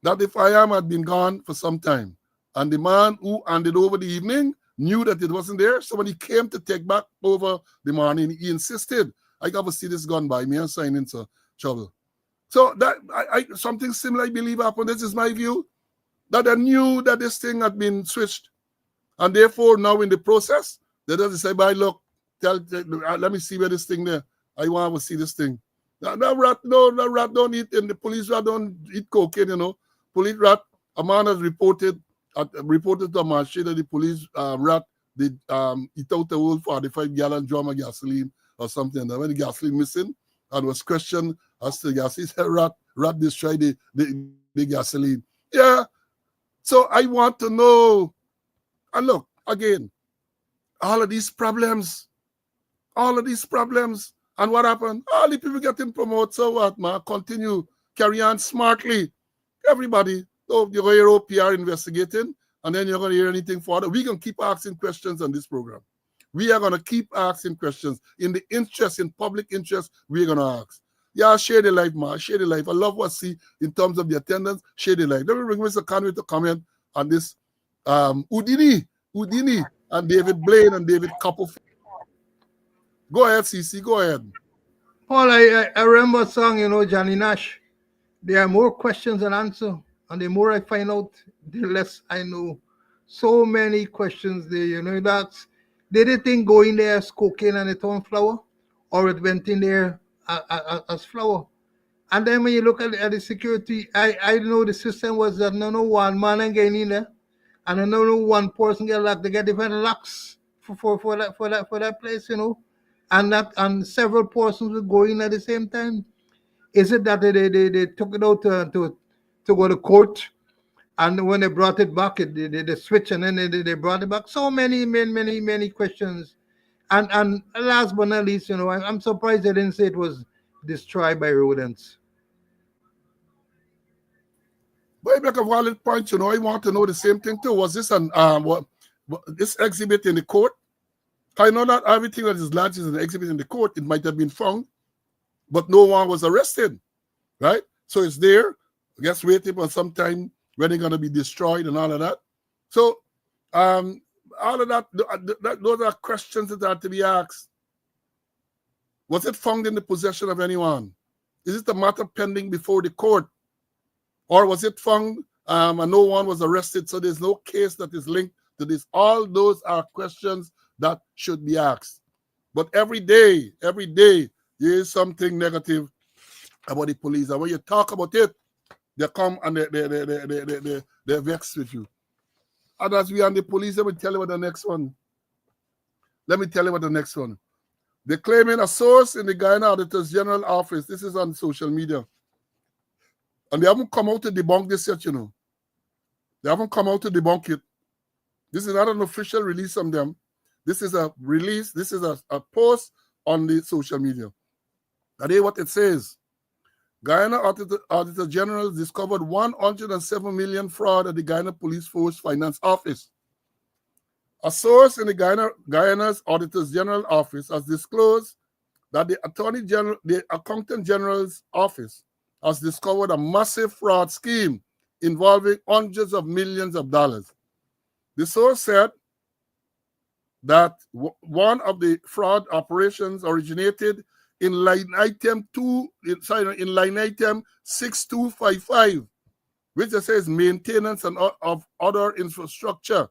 that the firearm had been gone for some time. And the man who handed over the evening knew that it wasn't there. Somebody came to take back over the morning. He insisted, I got to see this gun by me and sign into trouble. So that something similar, I believe, happened. This is my view, that I knew that this thing had been switched. And therefore, now in the process, they just say, "By look, let me see where this thing there. I want to see this thing." No rat don't eat, and the police rat don't eat cocaine, you know. Police rat, a man has reported to a magistrate that the police rat eat out the whole 45-gallon drum of gasoline or something. And when the gasoline missing and was questioned as to the gas, he said, rat destroy the gasoline. Yeah. So I want to know. And look, again, all of these problems. And what happened? All the people getting promoted. So what, man? Continue. Carry on smartly. Everybody. So you're going to hear OPR investigating, and then you're going to hear anything further. We're going to keep asking questions on this program. We are going to keep asking questions. In the interest, in public interest, we're going to ask. Yeah, share the life, man. Share the life. I love what I see in terms of the attendance. Share the life. Let me bring Mr. Conway to comment on this. Udini, and David Blaine and David Copperfield. Go ahead, CC. Go ahead. Paul, I remember a song, Johnny Nash. There are more questions than answers. And the more I find out, the less I know. So many questions there, that's did the thing go in there as cocaine and it turned flour? Or it went in there as flour? And then when you look at the security, I know the system was that no one man ain't getting in there. And I know one person get locked. They get different locks for that place, and several persons will go in at the same time. Is it that they took it out to go to court, and when they brought it back, they switch, and then they brought it back? So many questions, and last but not least, I'm surprised they didn't say it was destroyed by rodents. But you make a valid point, I want to know the same thing too. Was this this exhibit in the court? I know that everything that is lodged is an exhibit in the court. It might have been found, but no one was arrested, right? So it's there. I guess waiting for some time when it's going to be destroyed and all of that. So all of that, those are questions that have to be asked. Was it found in the possession of anyone? Is it a matter pending before the court? Or was it found and no one was arrested, so there's no case that is linked to this? All those are questions that should be asked. But every day, there is something negative about the police. And when you talk about it, they come and they're vexed with you. And as we are the police, let me tell you about the next one. They're claiming a source in the Guyana Auditor's General Office. This is on social media. And they haven't come out to debunk this yet, They haven't come out to debunk it. This is not an official release from them. This is a release. This is a post on the social media. And here's what it says. Guyana Auditor General discovered 107 million fraud at the Guyana Police Force Finance Office. A source in the Guyana's Auditor's General Office has disclosed that the Accountant General's Office has discovered a massive fraud scheme involving hundreds of millions of dollars. The source said that one of the fraud operations originated in line item 6255, which says maintenance and of other infrastructure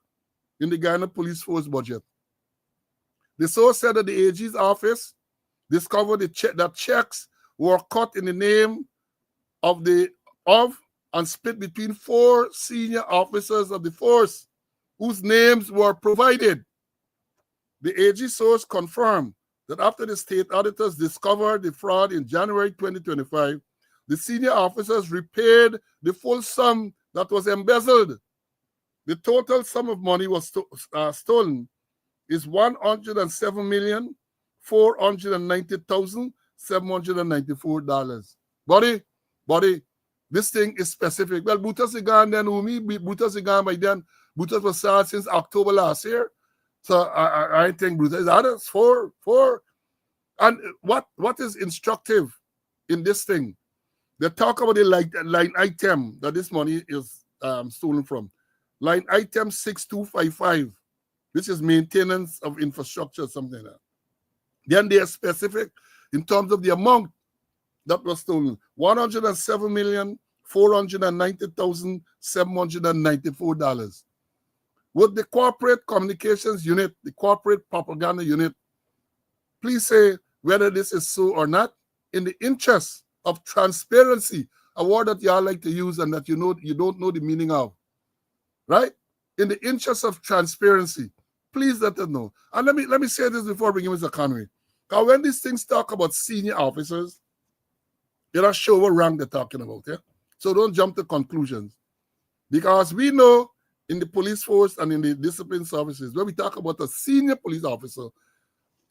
in the Guyana Police Force budget. The source said that the AG's office discovered that checks were cut in the name of and split between 4 senior officers of the force whose names were provided. The AG source confirmed that after the state auditors discovered the fraud in January 2025, the senior officers repaid the full sum that was embezzled. The total sum of money was stolen is $107,490,794. Buddy, this thing is specific. Well, Butas is gone then, Umi. Butas is gone by then. Butas was started since October last year. So I think Butas is others, 4. And what is instructive in this thing? They talk about the line item that this money is stolen from. Line item 6255, which is maintenance of infrastructure, something like that. Then they are specific in terms of the amount that was stolen. $107,490,794. Would the corporate communications unit, the corporate propaganda unit, please say whether this is so or not, in the interest of transparency, a word that y'all like to use and that you don't know the meaning of, right? In the interest of transparency, Please let them know. And let me say this before we begin, Mr. Conway. Because when these things talk about senior officers, they're not sure what rank they're talking about. Yeah? So don't jump to conclusions. Because we know in the police force and in the discipline services, when we talk about a senior police officer,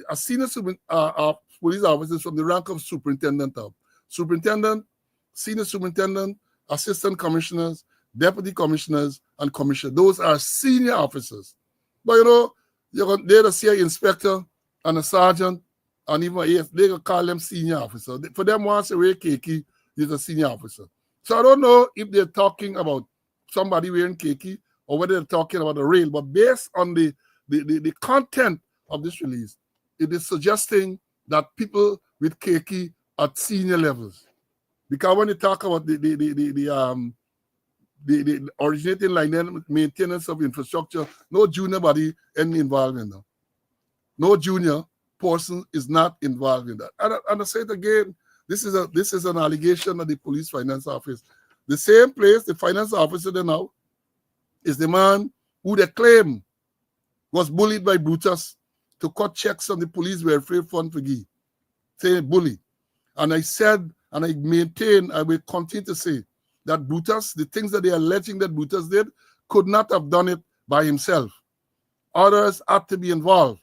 a senior police officer is from the rank of superintendent up. Superintendent, senior superintendent, assistant commissioners, deputy commissioners, and commissioners. Those are senior officers. But they're the CIA inspector and a sergeant, and even they can call them senior officer. For them, once a wear khaki, he's a senior officer. So I don't know if they're talking about somebody wearing khaki or whether they're talking about a rail, but based on the content of this release, it is suggesting that people with khaki at senior levels. Because when you talk about the originating line maintenance of infrastructure, no junior body any involved in that. No junior person is not involved in that. And I say it again, this is an allegation of the police finance office. The same place the finance officer there now is the man who they claim was bullied by Brutus to cut checks on the police welfare fund for Guy. Say bully. And I said, and I maintain, I will continue to say, that Brutus, the things that they are alleging that Brutus did, could not have done it by himself. Others had to be involved.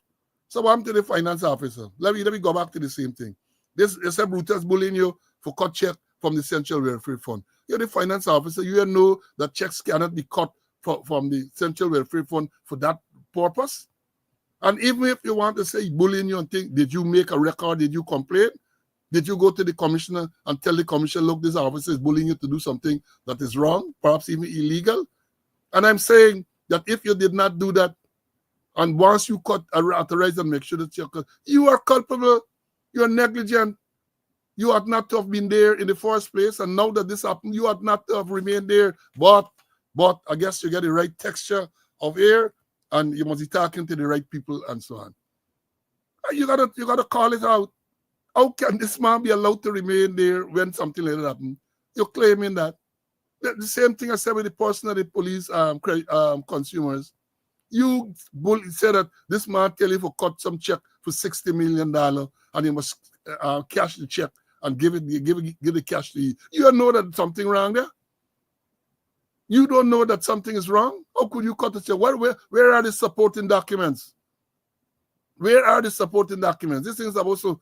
So I'm to the finance officer. Let me go back to the same thing. This is a Brutus bullying you for cut check from the Central Welfare Fund. You're the finance officer. You know that checks cannot be cut from the Central Welfare Fund for that purpose. And even if you want to say bullying you and think, did you make a record? Did you complain? Did you go to the commissioner and tell the commissioner, look, this officer is bullying you to do something that is wrong, perhaps even illegal? And I'm saying that if you did not do that, and once you authorize and make sure that you are culpable, you are negligent, you ought not to have been there in the first place, and now that this happened, you ought not to have remained there. But I guess you get the right texture of air, and you must be talking to the right people and so on. You gotta call it out. How can this man be allowed to remain there when something like that happens? You're claiming that. The same thing I said with the person at the police consumers. You said that this man tell you to cut some check for $60 million and he must cash the check and give the cash to you. You don't know that something wrong there? You don't know that something is wrong? How could you cut the check? Where are the supporting documents? Where are the supporting documents? These things are supposed to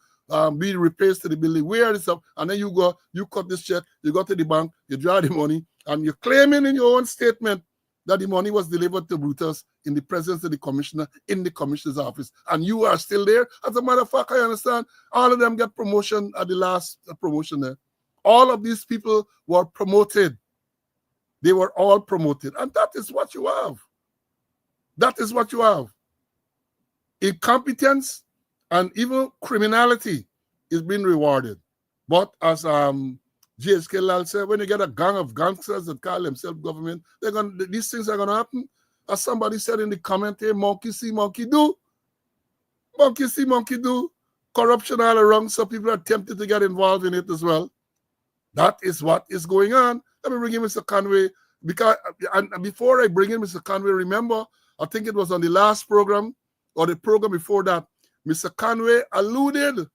be repairs to the building. Where is it? And then you cut this check, you go to the bank, you draw the money, and you're claiming in your own statement that the money was delivered to Brutus in the presence of the commissioner in the commissioner's office. And you are still there. As a matter of fact, I understand all of them get promotion at the last promotion there. All of these people were promoted. They were all promoted. And that is what you have. That is what you have. Incompetence and even criminality is being rewarded. But as GSK Lal said, when you get a gang of gangsters that call themselves government, these things are going to happen. As somebody said in the comment here, monkey see, monkey do. Monkey see, monkey do. Corruption all around, so people are tempted to get involved in it as well. That is what is going on. Let me bring in Mr. Conway. And before I bring in Mr. Conway, remember, I think it was on the last program or the program before that, Mr. Conway alluded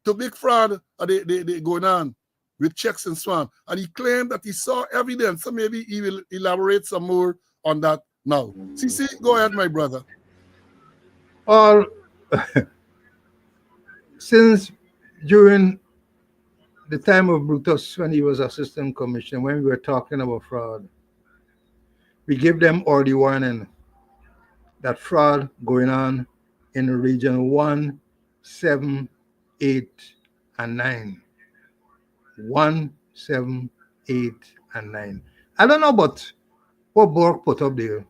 to big fraud they going on with checks and so on. And he claimed that he saw evidence. So maybe he will elaborate some more on that now. CC, go ahead, my brother. All since during the time of Brutus, when he was assistant commissioner, when we were talking about fraud, we gave them early warning that fraud going on in region 1, 7, 8, and 9. 1, 7, 8, and 9. I don't know about what Borg put up there.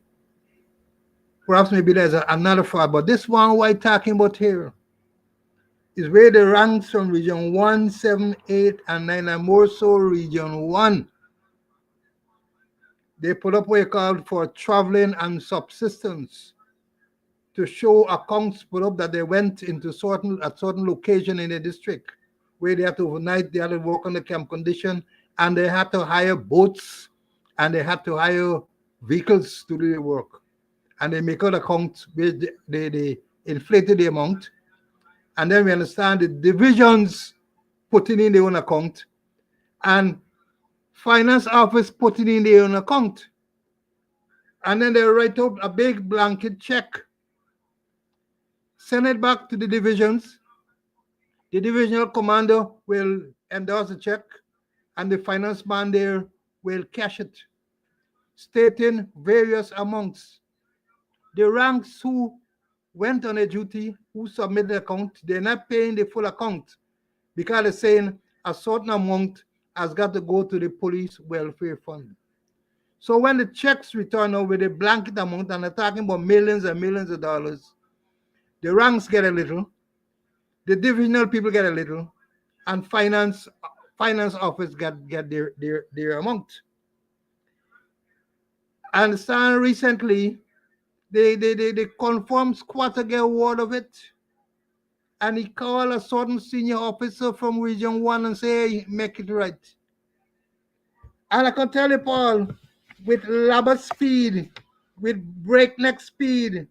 Perhaps maybe there's another fraud, but this one we're talking about here is where the ranks from region 1, 7, 8, and 9, and more so region 1. They put up what you call for traveling and subsistence to show accounts put up that they went into certain location in the district where they had to overnight, they had to work on the camp condition, and they had to hire boats and they had to hire vehicles to do the work. and they make out accounts where they inflated the amount. And then we understand the divisions putting in their own account, and finance office putting in their own account. And then they write out a big blanket check, send it back to the divisions. The divisional commander will endorse the check, and the finance man there will cash it, stating various amounts. The ranks who went on a duty, who submitted the account, they're not paying the full account because they're saying a certain amount has got to go to the police welfare fund. So when the checks return over the blanket amount, and they're talking about millions and millions of dollars, the ranks get a little, the divisional people get a little, and finance office get their amount. I understand recently the confirmed squatter get word of it, and he called a certain senior officer from Region 1 and say, hey, make it right. And I can tell you, Paul, with labor speed, with breakneck speed,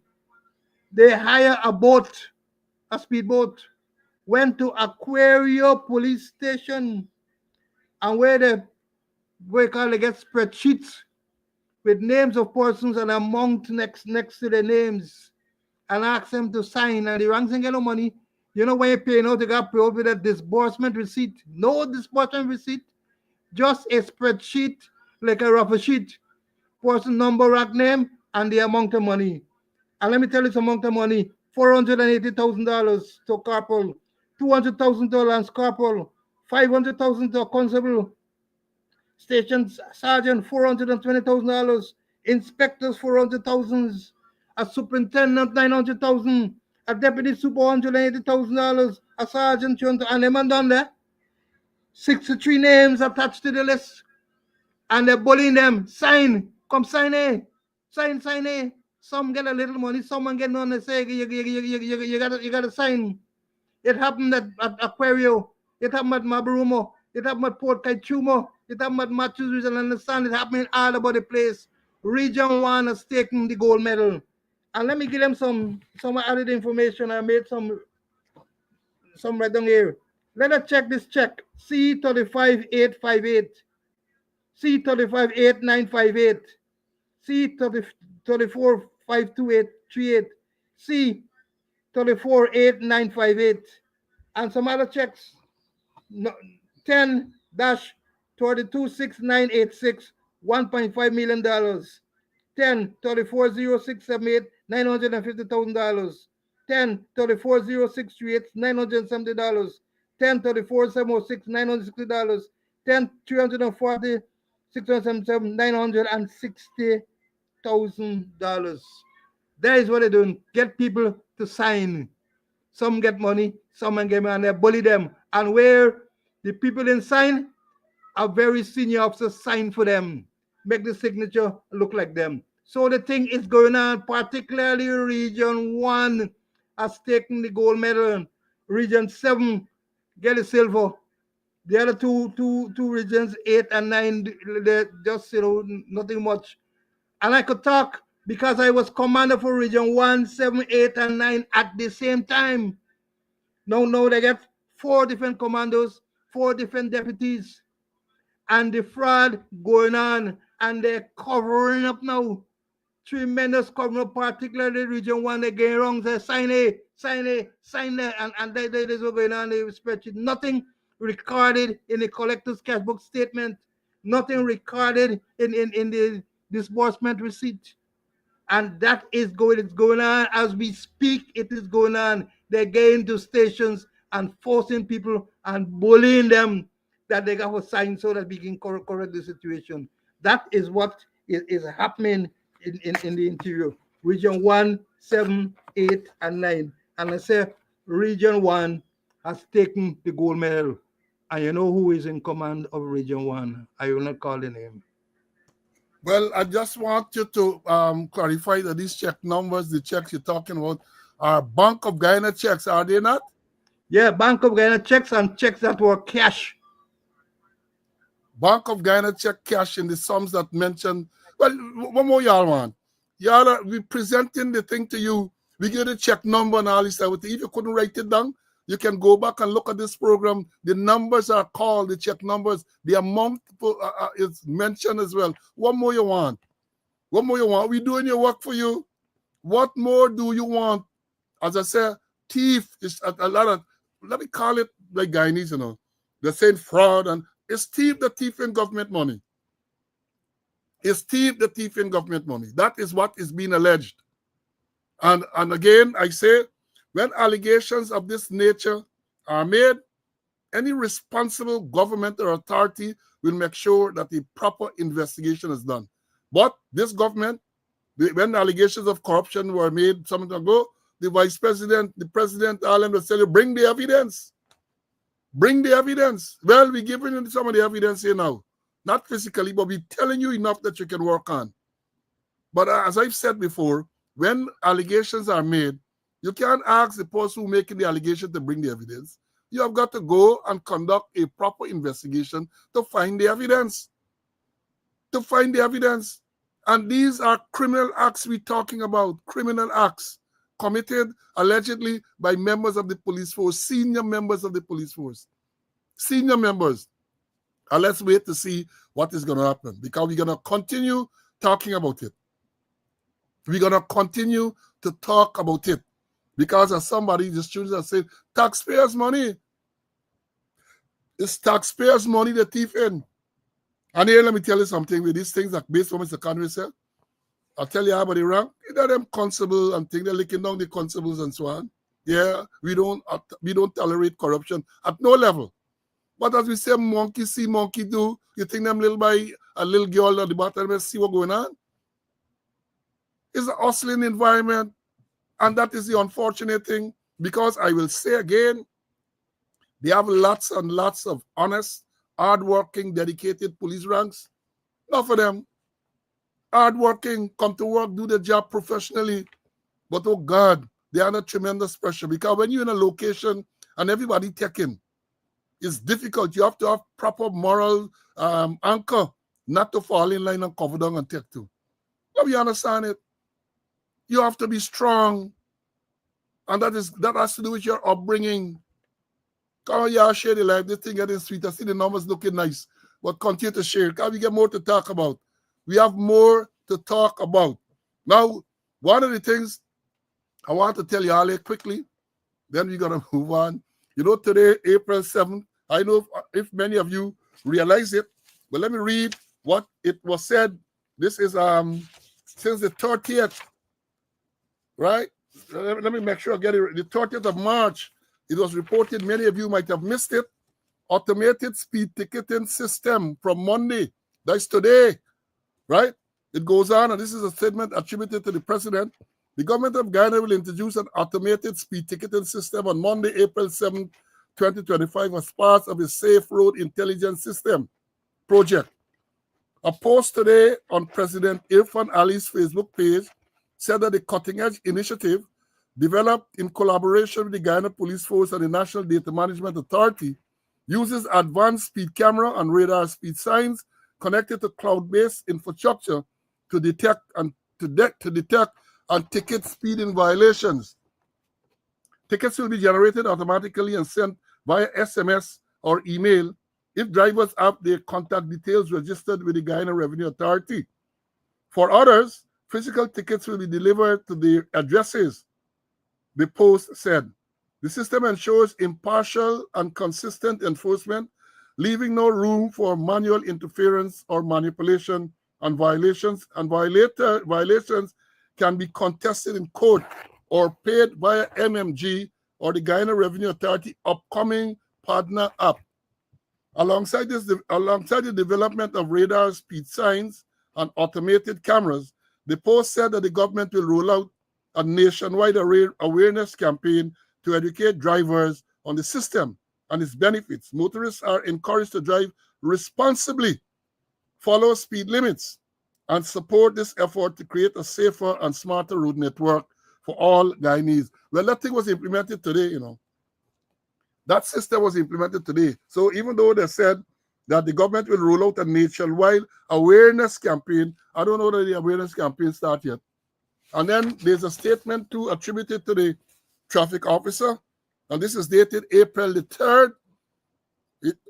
they hire a boat, a speedboat, went to Aquario police station, and where they get spreadsheets with names of persons and amount next to the names, and ask them to sign, and the ranks ain't get no money. You know when you pay out, you got paid with a disbursement receipt. No disbursement receipt, just a spreadsheet, like a rough sheet, person number, rack name, and the amount of money. And let me tell you some amount of money: $480,000 to corporal, $200,000 corporal, $500,000 to constable, station sergeant $420,000, inspectors $400,000, a superintendent $900,000, a deputy super $180,000, a sergeant $200,000, and them and done there. 63 names attached to the list, and they're bullying them. Sign, come sign A, sign A. Some get a little money, someone get none. They say you gotta sign. It happened at Aquario. It happened at Mabarumo. It happened at Port Kaitumo. It happened at Matthews. And understand it happening all over the place. Region 1 has taken the gold medal. And let me give them some added information. I made some right down here. Let us check this check. C35858. C3589858. C3452838. C34898. And some other checks. 10-326986, $1.5 million. 10-340678, $950,000. 10-340638, $970. 10-340706, $960. 10-340, $677, $960,000. That is what they're doing. Get people to sign. Some get money, some get money, and they bully them. And where the people didn't sign, a very senior officer signed for them, make the signature look like them. So the thing is going on, particularly Region 1 has taken the gold medal. Region 7 get the silver. The other two regions, 8 and 9, they just, nothing much. And I could talk because I was commander for Region 1, 7, 8, and 9 at the same time. Now they get 4 different commandos, 4 different deputies, and the fraud going on, and they're covering up now. Tremendous covering up, particularly Region 1. They get wrong, they sign A, and that is what's going on in the spreadsheet. Nothing recorded in the collector's cash book statement, nothing recorded in the disbursement receipt. And that is going on as we speak. It is going on. They're getting to stations and forcing people and bullying them that they got to sign so that we can correct the situation. That is what is happening in the interior. Region 1, 7, 8, and 9. And I say Region 1 has taken the gold medal. And you know who is in command of Region 1. I will not call the name. Well, I just want you to clarify that these check numbers, the checks you're talking about, are Bank of Guyana checks, are they not? Yeah, Bank of Guyana checks and checks that were cash. Bank of Guyana check cash in the sums that mentioned. Well, one more y'all want. Y'all we presenting the thing to you. We give the check number and all this stuff. If you couldn't write it down, you can go back and look at this program. The numbers are called, the check numbers. The amount is mentioned as well. What more you want? What more you want? We doing your work for you. What more do you want? As I said, thief is a lot of, let me call it like Guyanese, you know. They're saying fraud, and it's thief the thief in government money. It's thief the thief in government money. That is what is being alleged. And again, I say, when allegations of this nature are made, any responsible government or authority will make sure that the proper investigation is done. But this government, when allegations of corruption were made some time ago, the vice president, the president, all them will tell you, bring the evidence. Bring the evidence. Well, we're giving you some of the evidence here now. Not physically, but we're telling you enough that you can work on. But as I've said before, when allegations are made, you can't ask the person who's making the allegation to bring the evidence. You have got to go and conduct a proper investigation to find the evidence. To find the evidence. And these are criminal acts we're talking about. Criminal acts committed allegedly by members of the police force, senior members of the police force. Senior members. And let's wait to see what is going to happen, because we're going to continue talking about it. We're going to continue to talk about it, because as somebody, the students are saying, taxpayers' money. It's taxpayers' money the thief in. And here, let me tell you something with these things that based on Mr. Conway said. I'll tell you how about the rank. You know them constables and things, they're licking down the constables and so on. Yeah, we don't tolerate corruption at no level. But as we say, monkey see, monkey do. You think them little by a little girl at the bottom and see what's going on? It's a hustling environment. And that is the unfortunate thing, because I will say again, they have lots and lots of honest, hardworking, dedicated police ranks. Not for them. Hardworking, come to work, do the job professionally. But oh God, they are under tremendous pressure, because when you're in a location and everybody taking, it's difficult. You have to have proper moral anchor, not to fall in line and cover down and take to. But we understand it. You have to be strong. And that has to do with your upbringing. Come on, yeah, share the life. This thing getting sweet. I see the numbers looking nice. But continue to share. Because we get more to talk about. We have more to talk about. Now, one of the things I want to tell you all quickly, then we're going to move on. You know, today, April 7th, I know if many of you realize it, but let me read what it was said. This is since the 30th, right? Let me make sure I get it. The 30th of March, it was reported, many of you might have missed it, automated speed ticketing system from Monday. That's today, right? It goes on, and this is a statement attributed to the president. The government of Guyana will introduce an automated speed ticketing system on Monday, April 7, 2025, as part of a Safe Road Intelligence System project. A post today on President Irfan Ali's Facebook page said that the cutting-edge initiative, developed in collaboration with the Guyana Police Force and the National Data Management Authority, uses advanced speed camera and radar speed signs connected to cloud-based infrastructure to detect and ticket speeding violations. Tickets will be generated automatically and sent via SMS or email if drivers have their contact details registered with the Guyana Revenue Authority. For others, physical tickets will be delivered to their addresses, the post said. The system ensures impartial and consistent enforcement, leaving no room for manual interference or manipulation, and violations can be contested in court or paid via MMG or the Guyana Revenue Authority upcoming partner app. Alongside the development of radar speed signs and automated cameras, the post said that the government will roll out a nationwide awareness campaign to educate drivers on the system and its benefits. Motorists are encouraged to drive responsibly, follow speed limits, and support this effort to create a safer and smarter road network for all Guyanese. Well, that thing was implemented today, you know. That system was implemented today. So even though they said that the government will roll out a nationwide awareness campaign, I don't know that the awareness campaign started yet. And then there's a statement too attributed to the traffic officer, and this is dated April the 3rd.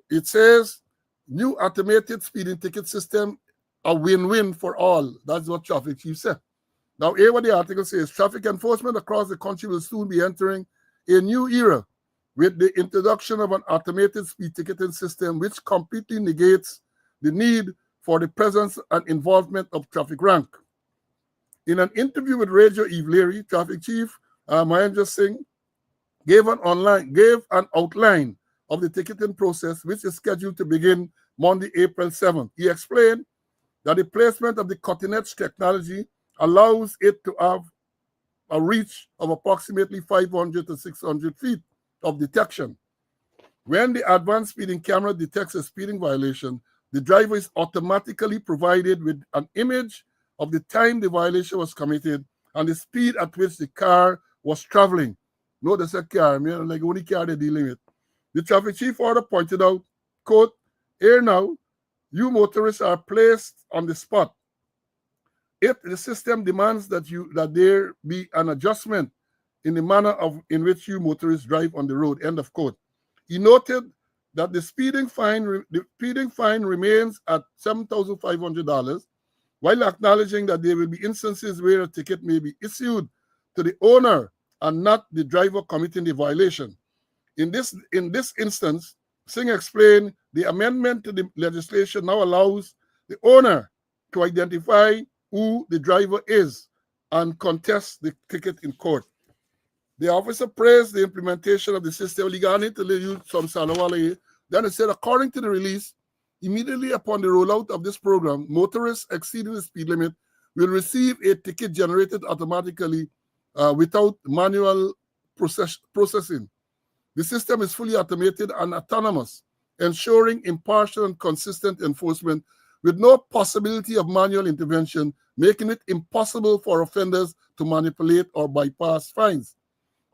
It says, new automated speeding ticket system, a win-win for all. That's what traffic chief said. Now, here what the article says, traffic enforcement across the country will soon be entering a new era with the introduction of an automated speed ticketing system, which completely negates the need for the presence and involvement of traffic rank. In an interview with Radio Eve Leary, traffic chief Mahendra Singh gave an outline of the ticketing process, which is scheduled to begin Monday, April 7th. He explained that the placement of the cutting-edge technology allows it to have a reach of approximately 500 to 600 feet of detection. When the advanced speeding camera detects a speeding violation, the driver is automatically provided with an image of the time the violation was committed and the speed at which the car was traveling. No, that's a car, like only car they're dealing with. The traffic chief order pointed out, quote, here now, you motorists are placed on the spot. If the system demands that there be an adjustment in the manner in which you motorists drive on the road, end of quote. He noted that the speeding fine remains at $7,500, while acknowledging that there will be instances where a ticket may be issued to the owner and not the driver committing the violation. In this instance, Singh explained the amendment to the legislation now allows the owner to identify who the driver is and contest the ticket in court. The officer praised the implementation of the system. Then it said, according to the release, immediately upon the rollout of this program, motorists exceeding the speed limit will receive a ticket generated automatically without manual processing. The system is fully automated and autonomous, ensuring impartial and consistent enforcement with no possibility of manual intervention, making it impossible for offenders to manipulate or bypass fines.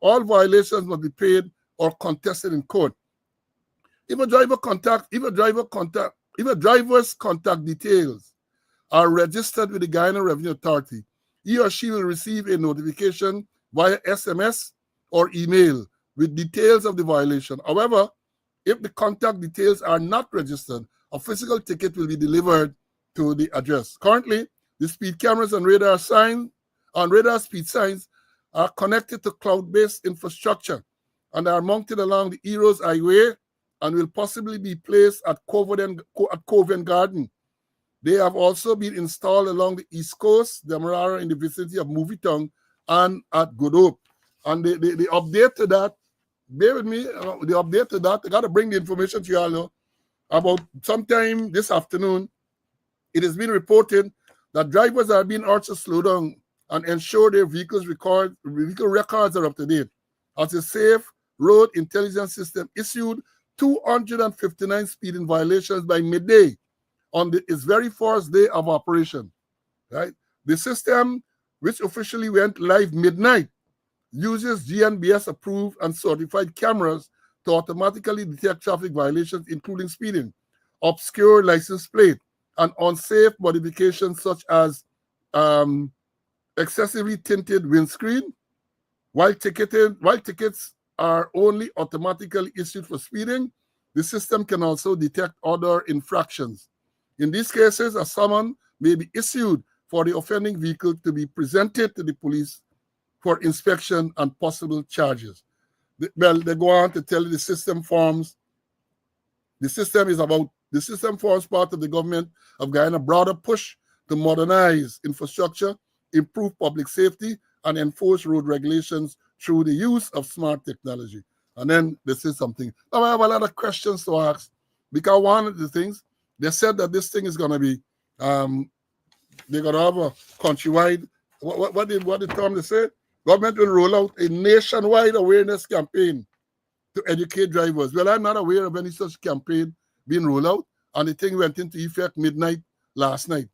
All violations must be paid or contested in court. If a driver's contact details are registered with the Guyana Revenue Authority, he or she will receive a notification via SMS or email with details of the violation. However, if the contact details are not registered, a physical ticket will be delivered to the address. Currently, the speed cameras and radar speed signs are connected to cloud-based infrastructure and are mounted along the Eros Highway and will possibly be placed at Covent Garden. They have also been installed along the East Coast, Demerara in the vicinity of Movietown, and at Good Hope. And the update to that, bear with me, the update to that, I got to bring the information to you all now. About sometime this afternoon, it has been reported that drivers are being urged to slow down and ensure their vehicle records are up to date. As a safe road intelligence system issued 259 speeding violations by midday on its very first day of operation. Right? The system, which officially went live midnight, uses GNBS approved and certified cameras to automatically detect traffic violations, including speeding, obscure license plate, and unsafe modifications such as excessively tinted windscreen. While tickets are only automatically issued for speeding, the system can also detect other infractions. In these cases, a summons may be issued for the offending vehicle to be presented to the police for inspection and possible charges. Well, they go on to tell you the system forms part of the government of Guyana broader push to modernize infrastructure, improve public safety, and enforce road regulations through the use of smart technology. And then they say something. Now I have a lot of questions to ask, because one of the things, they said that this thing is going to be, they're going to have a countrywide, what the term they say? Government will roll out a nationwide awareness campaign to educate drivers. Well, I'm not aware of any such campaign being rolled out, and the thing went into effect midnight last night,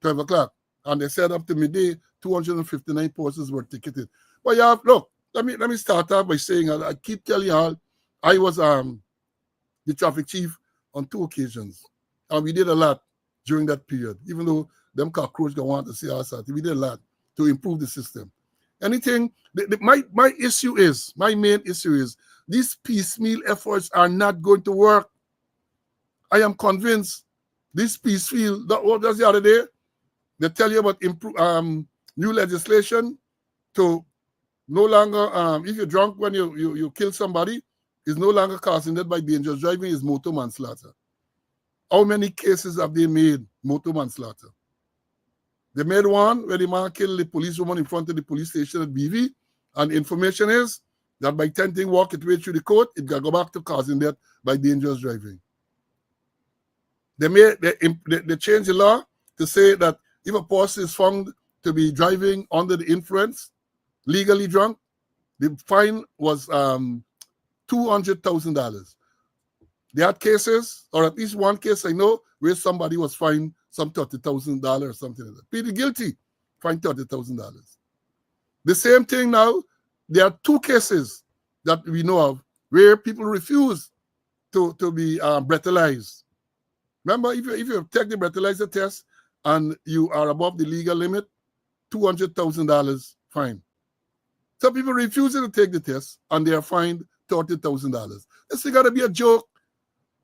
12 o'clock. And they said up to midday, 259 persons were ticketed. But yeah, look, let me start off by saying, I keep telling you all, I was the traffic chief on 2 occasions. And we did a lot during that period, even though them cockroaches don't want to see us out. We did a lot. to improve the system. Anything, my main issue is these piecemeal efforts are not going to work. I am convinced this piecemeal, what was the other day? They tell you about new legislation to no longer, if you're drunk when you kill somebody, is no longer causing death by dangerous driving, is motor manslaughter. How many cases have they made motor manslaughter? They made one where the man killed the policewoman in front of the police station at BV, and the information is that by 10 thing walk its way through the court, it can go back to causing death by dangerous driving. They changed the law to say that if a person is found to be driving under the influence, legally drunk, the fine was $200,000. They had cases, or at least one case I know, where somebody was fined some $30,000 or something like that. Pleaded guilty, fined $30,000. The same thing now, there are 2 cases that we know of where people refuse to be breathalyzed. Remember, if you take the breathalyzer test and you are above the legal limit, $200,000 fine. Some people refuse to take the test and they are fined $30,000. This has got to be a joke.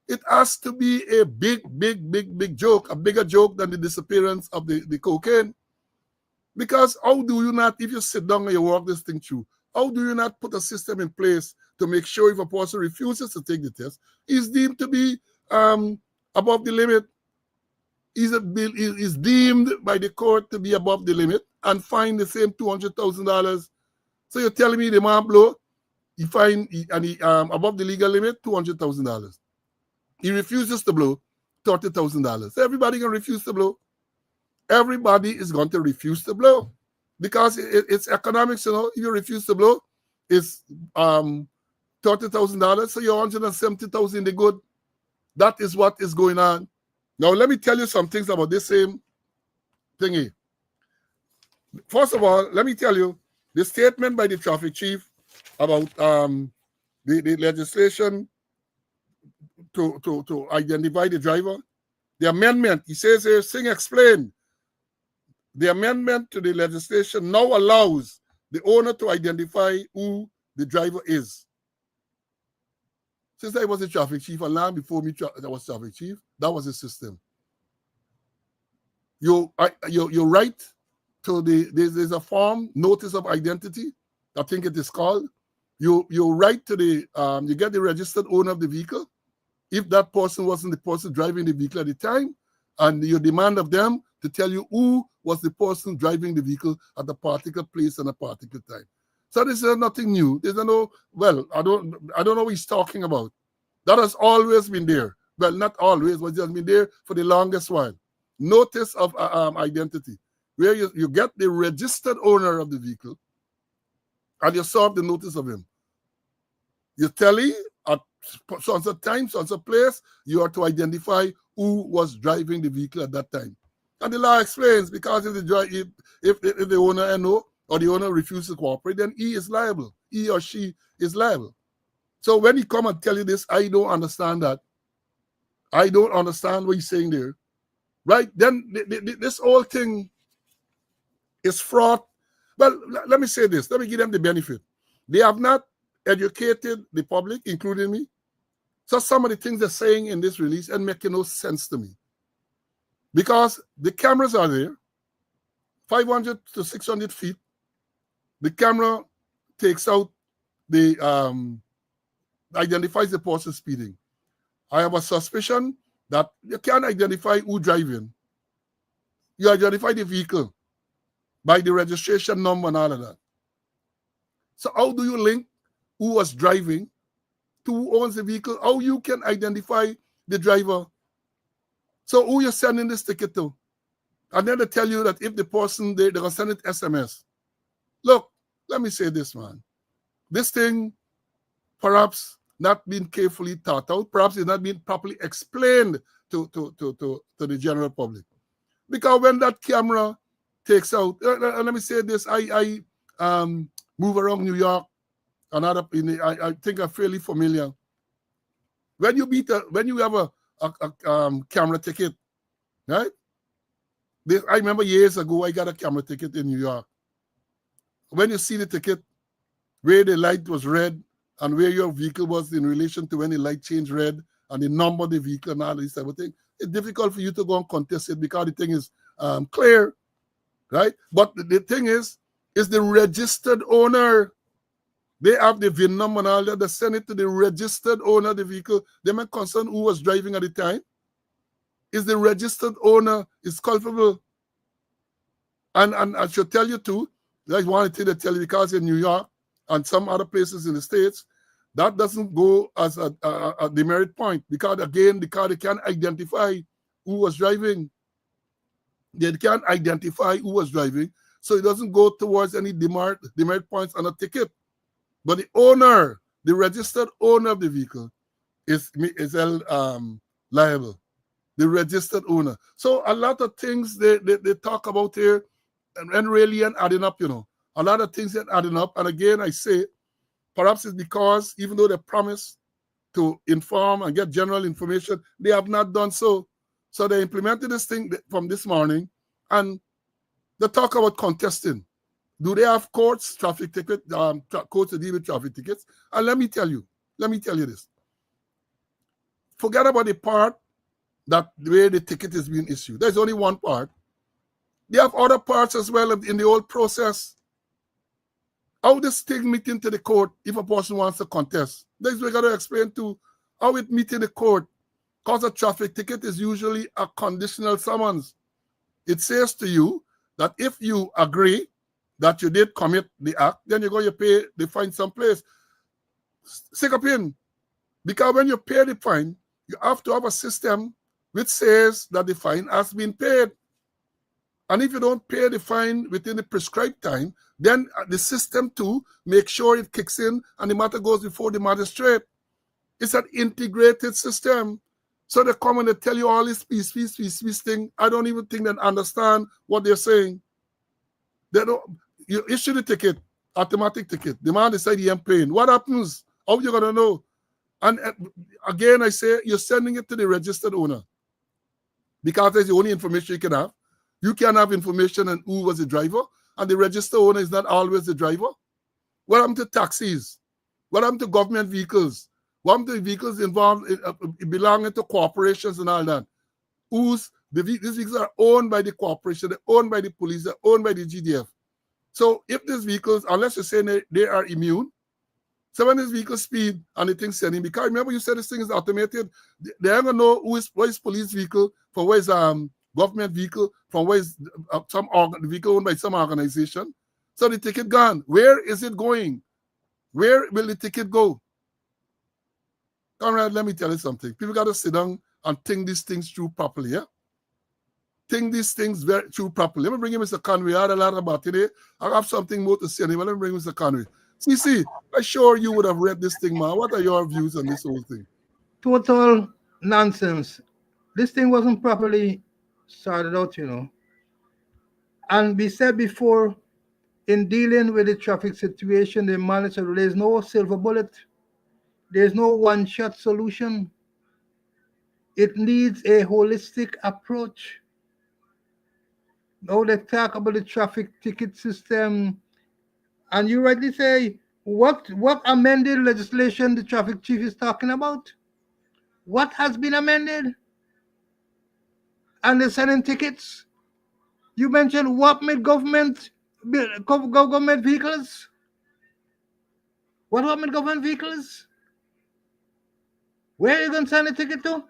It has to be a big joke, a bigger joke than the disappearance of the cocaine. Because how do you not, if you sit down and you walk this thing through, how do you not put a system in place to make sure if a person refuses to take the test, he's deemed to be above the limit? Is deemed by the court to be above the limit and fined the same $200,000. So you're telling me the man blow, he above the legal limit, $200,000. He refuses to blow, $30,000. So everybody can refuse to blow. Everybody is going to refuse to blow because it's economics, you know. If you refuse to blow, it's $30,000, so you're $170,000 in the good. That is what is going on. Now, let me tell you some things about this same thingy. First of all, let me tell you the statement by the traffic chief about the legislation to identify the driver. The amendment, he says here, Singh explained, the amendment to the legislation now allows the owner to identify who the driver is. Since I was a traffic chief, and long before me that was traffic chief, that was the system. You write to there's a form, notice of identity, I think it is called. You write to you get the registered owner of the vehicle, if that person wasn't the person driving the vehicle at the time, and you demand of them to tell you who was the person driving the vehicle at a particular place and a particular time. So this is nothing new. There's no, well, I don't know what he's talking about. That has always been there. Well, not always, but it has been there for the longest while. Notice of identity, where you get the registered owner of the vehicle and you serve the notice of him. You tell him at so time, so place, you are to identify who was driving the vehicle at that time. And the law explains, because if the owner NO or the owner refuses to cooperate, then he is liable. He or she is liable. So when he come and tell you this, I don't understand that. I don't understand what he's saying there. Right? Then this whole thing is fraught. Well, let me say this. Let me give them the benefit. They have not educated the public, including me. So some of the things they're saying in this release and making no sense to me. Because the cameras are there, 500 to 600 feet. The camera takes out identifies the person speeding. I have a suspicion that you can't identify who driving. You identify the vehicle by the registration number and all of that. So how do you link who was driving to who owns the vehicle? How you can identify the driver? So who you're sending this ticket to? And then they tell you that if the person, they're going to send it SMS. Look, let me say this, man. This thing perhaps not been carefully thought out. Perhaps it's not been properly explained to the general public. Because when that camera takes out, let me say this, I move around New York, I think I'm fairly familiar. When you have a camera ticket, right? I remember years ago I got a camera ticket in New York. when you see the ticket, where the light was red and where your vehicle was in relation to when the light changed red and the number of the vehicle and all this type of thing, it's difficult for you to go and contest it because the thing is clear, right? But the thing is the registered owner. They have the VIN number and all that. They send it to the registered owner of the vehicle. They may concern who was driving at the time. Is the registered owner is culpable. And I should tell you too, that's one thing to tell you, because in New York and some other places in the States, that doesn't go as a demerit point, because again, the car, they can't identify who was driving. They can't identify who was driving, so it doesn't go towards any demerit points on a ticket. But the owner, the registered owner of the vehicle, is held liable. The registered owner. So a lot of things they talk about here, and really and adding up, a lot of things that adding up. And again, I say, perhaps it's because even though they promise to inform and get general information, they have not done so. So they implemented this thing from this morning, and they talk about contesting. Do they have courts, traffic ticket, courts to deal with traffic tickets? And let me tell you this. Forget about the part that where the ticket is being issued. There's only one part. They have other parts as well in the whole process. How this thing meet into the court if a person wants to contest. That's we got to explain to how it meet in the court. Because a traffic ticket is usually a conditional summons. It says to you that if you agree that you did commit the act, then you're going to pay the fine someplace. Stick a pin. Because when you pay the fine, you have to have a system which says that the fine has been paid. And if you don't pay the fine within the prescribed time, then the system too makes sure it kicks in and the matter goes before the magistrate. It's an integrated system. So they come and they tell you all this piece thing. I don't even think they understand what they're saying. They don't. You issue the ticket, automatic ticket. The man decide he ain't paying. What happens? How you gonna know? And again, I say you're sending it to the registered owner, because that's the only information you can have. You can have information on who was the driver, and the registered owner is not always the driver. What happened to taxis? What happened to government vehicles? What happened to vehicles involved belonging to corporations and all that? These vehicles are owned by the corporation, they're owned by the police, they're owned by the GDF. So if these vehicles, unless you're saying they are immune, so when these vehicles speed and the thing's sending, because remember you said this thing is automated, they ain't gonna know what is police vehicle, from where is government vehicle, from where is some vehicle owned by some organization. So the ticket gone. Where is it going? Where will the ticket go? Conrad, let me tell you something. People got to sit down and think these things through properly, yeah? Think these things through properly. Let me bring in Mr. Conway. I had a lot about today. I have something more to say anyway. Let me bring Mr. Conway. See, I'm sure you would have read this thing, man. What are your views on this whole thing? Total nonsense. This thing wasn't properly started out, And we said before, in dealing with the traffic situation, the man said there's no silver bullet. There's no one-shot solution. It needs a holistic approach. Now they talk about the traffic ticket system, and you rightly say, what amended legislation the traffic chief is talking about? What has been amended? And they're sending tickets. You mentioned what made government vehicles? What happened government vehicles? Where are you going to send a ticket to?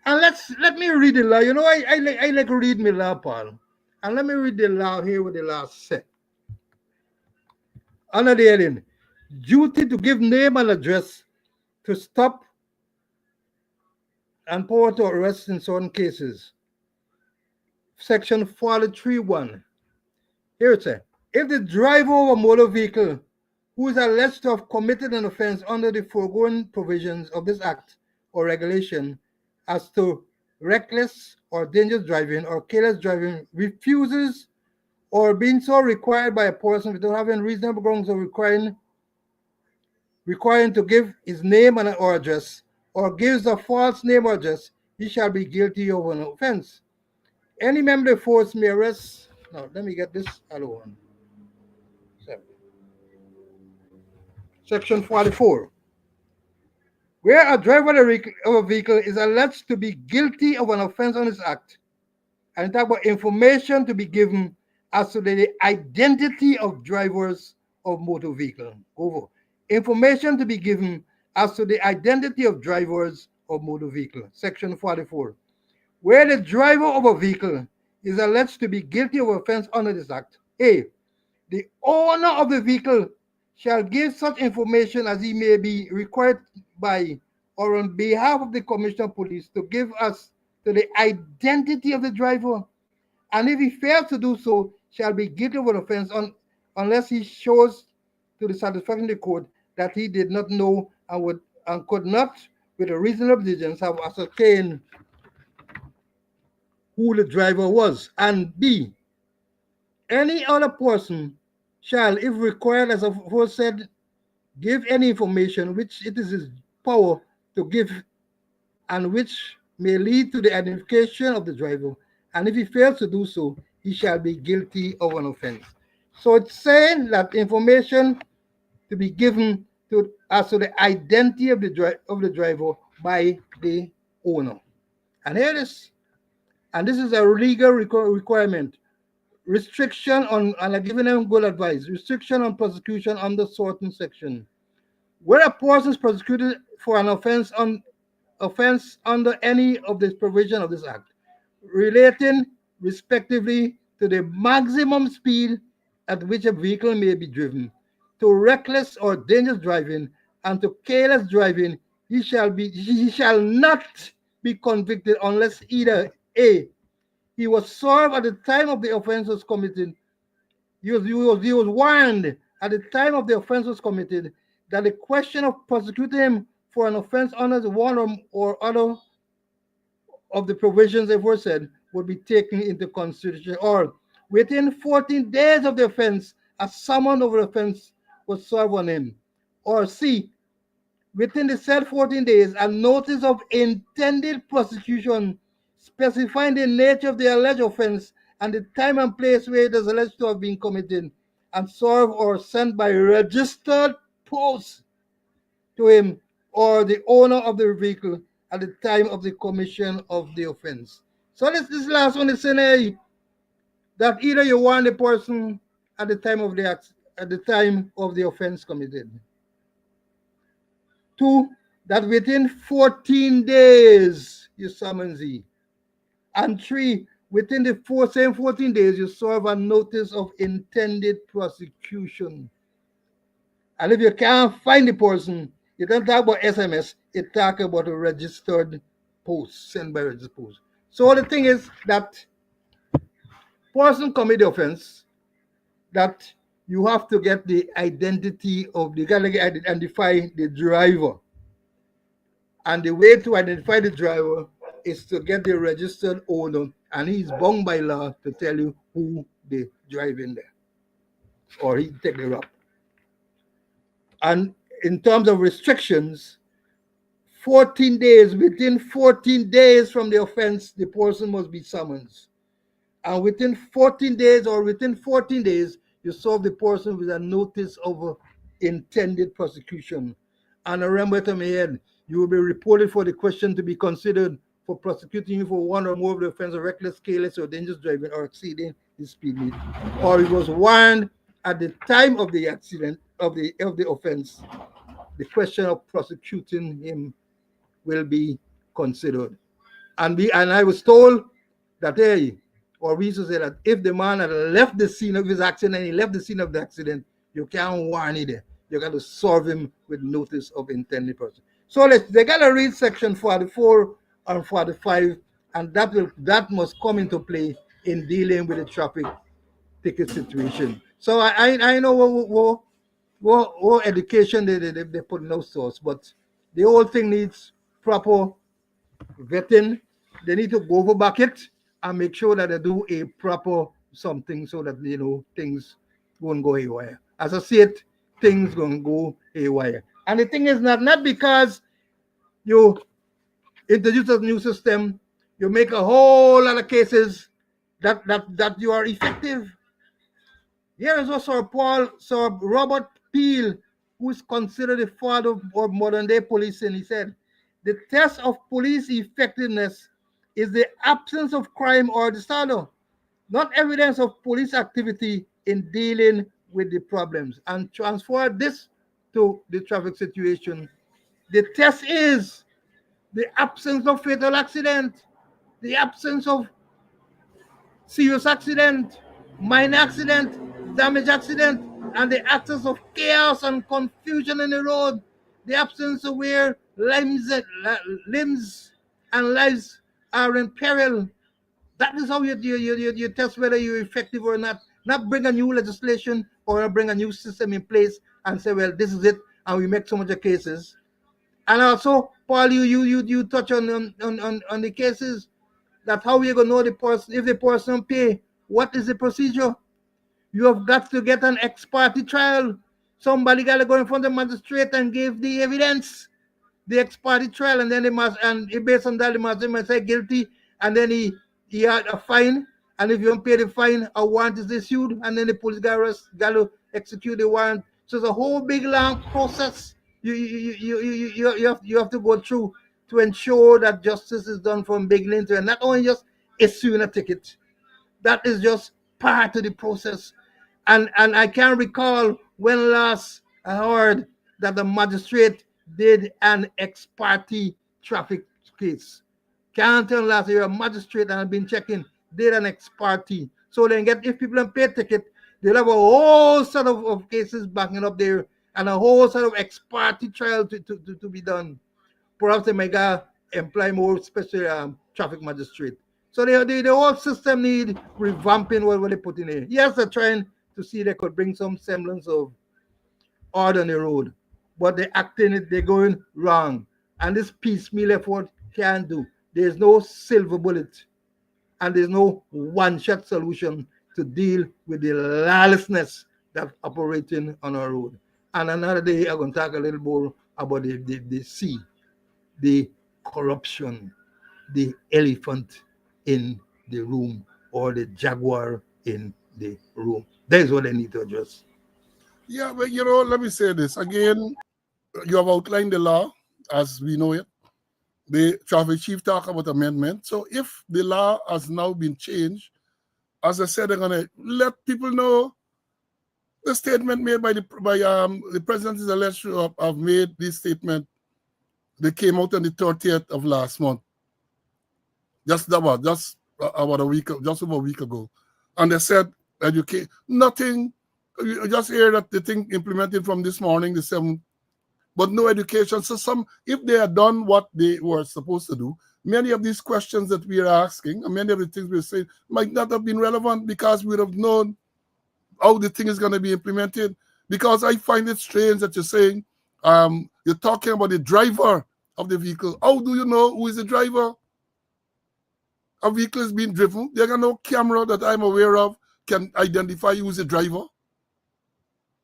And let me read the law. I like read my law, Paul. And let me read the law here with the law said. Under the heading, duty to give name and address to stop and power to arrest in certain cases. Section 43(1). Here it says, if the driver of a motor vehicle who is alleged to have committed an offense under the foregoing provisions of this act or regulation as to reckless or dangerous driving or careless driving refuses or being so required by a person without having reasonable grounds of requiring to give his name and or address, or gives a false name or address, he shall be guilty of an offense. Any member of the force may arrest. Now, let me get this other one. So, Section 44. Where a driver of a vehicle is alleged to be guilty of an offense on this act, and talk about information to be given as to the identity of drivers of motor vehicle. Over. Information to be given as to the identity of drivers of motor vehicle. Section 44. Where the driver of a vehicle is alleged to be guilty of offense under this act, A, the owner of the vehicle shall give such information as he may be required by or on behalf of the Commissioner of Police to give us to the identity of the driver, and if he fails to do so, shall be guilty of an offense unless he shows to the satisfaction of the court that he did not know and could not, with a reasonable diligence, have ascertained who the driver was. And B, any other person shall, if required as aforesaid, give any information which it is his power to give and which may lead to the identification of the driver, and if he fails to do so, he shall be guilty of an offense. So it's saying that information to be given as to the identity of the driver by the owner. And here it is. And this is a legal requirement. Restriction on, and I'm giving them good advice, restriction on prosecution under certain section. Where a person is prosecuted for an offense under any of the provision of this act, relating respectively to the maximum speed at which a vehicle may be driven, to reckless or dangerous driving, and to careless driving, he shall not be convicted unless either A, he was served at the time of the offense was committed, he was warned at the time of the offense was committed that the question of prosecuting him for an offense under the one or other of the provisions aforesaid would be taken into consideration, or within 14 days of the offense, a summons of the offense was served on him, or C, within the said 14 days, a notice of intended prosecution specifying the nature of the alleged offense and the time and place where it is alleged to have been committed, and served or sent by registered post to him or the owner of the vehicle at the time of the commission of the offense. So this last one is saying that either you warn the person at the time of the offense committed. 2, that within 14 days you summons he. And 3, within the same 14 days you serve a notice of intended prosecution. And if you can't find the person, you don't talk about SMS, you talk about a registered post, sent by registered post. So the thing is that person commit the offense, that you have to get the identity of the guy, identify the driver. And the way to identify the driver is to get the registered owner, and he's bound by law to tell you who they drive in there, or he take the route. And in terms of restrictions, 14 days, within 14 days from the offense, the person must be summoned. And within 14 days, you serve the person with a notice of intended prosecution. And remember to me, Ed, you will be reported for the question to be considered for prosecuting you for one or more of the offense of reckless, careless, or dangerous driving, or exceeding the speed limit, or it was warned at the time of the accident of the offense. The question of prosecuting him will be considered. And I was told that we used to say that if the man had left the scene of his accident, he left the scene of the accident, you can't warn him there. You got to serve him with notice of intended person. So they got to read section 44 and 45, and that must come into play in dealing with the traffic ticket situation. So I know what education they put in those stores, but the whole thing needs proper vetting. They need to go over bucket and make sure that they do a proper something so that things won't go haywire. As I see it, things gonna go haywire. And the thing is not because you introduce a new system, you make a whole lot of cases that you are effective. Here is what Sir Robert Peel who is considered the father of modern day policing, he said, the test of police effectiveness is the absence of crime or disorder, not evidence of police activity in dealing with the problems. And transfer this to the traffic situation. The test is the absence of fatal accident, the absence of serious accident, minor accident, damage accident, and the absence of chaos and confusion in the road, the absence of where limbs and lives are in peril. That is how you test whether you're effective or not. Not bring a new legislation or bring a new system in place and say, well, this is it, and we make so much of cases. And also, Paul, you touch on the cases that how you gonna know the person if the person pay. What is the procedure? You have got to get an ex parte trial. Somebody got to go in front of the magistrate and give the evidence, the ex parte trial, and then they must, and based on that, the magistrate must say guilty, and then he had a fine, and if you don't pay the fine, a warrant is issued, and then the police got to execute the warrant. So it's a whole big long process you have to go through to ensure that justice is done from beginning to end. Not only just issuing a ticket, that is just part of the process. And I can't recall when last I heard that the magistrate did an ex parte traffic case. Can't tell last year a magistrate and I've been checking did an ex parte. So then get if people don't pay a ticket, they'll have a whole set of cases backing up there and a whole set of ex parte trial to be done. Perhaps they may employ more special traffic magistrate. So the whole system need revamping what they put in here. Yes, they're trying to see they could bring some semblance of order on the road, but they're acting it, they're going wrong. And this piecemeal effort can't do. There's no silver bullet and there's no one-shot solution to deal with the lawlessness that's operating on our road. And another day, I'm going to talk a little more about the C, the corruption, the elephant in the room or the jaguar in the room. That is what they need to address. Yeah, but let me say this again. You have outlined the law as we know it. The traffic chief talk about amendment. So if the law has now been changed, as I said, they're gonna let people know the statement made by the president is alleged to have made this statement. They came out on the 30th of last month. Just about a week ago. And they said educate nothing. You just hear that the thing implemented from this morning, the 7th, but no education. So if they had done what they were supposed to do, many of these questions that we are asking and many of the things we're saying might not have been relevant because we would have known how the thing is going to be implemented. Because I find it strange that you're saying you're talking about the driver of the vehicle. How do you know who is the driver? A vehicle is being driven. There are no camera that I'm aware of can identify who is the driver.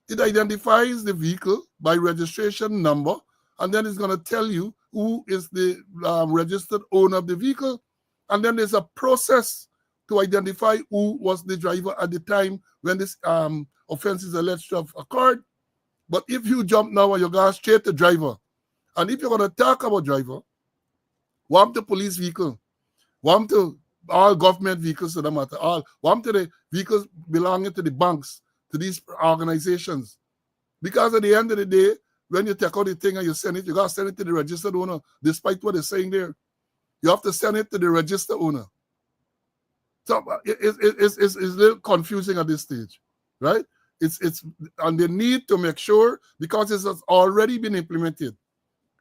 It identifies the vehicle by registration number, and then it's going to tell you who is the registered owner of the vehicle. And then there's a process to identify who was the driver at the time when this offense is alleged to have occurred. But if you jump now and you go straight to driver, and if you're going to talk about driver, want the police vehicle, want to all government vehicles, to the matter, want to the vehicles belonging to the banks, to these organizations. Because at the end of the day, when you take out the thing and you send it, you got to send it to the registered owner, despite what they're saying there. You have to send it to the registered owner. So it's a little confusing at this stage, right? And they need to make sure, because it has already been implemented.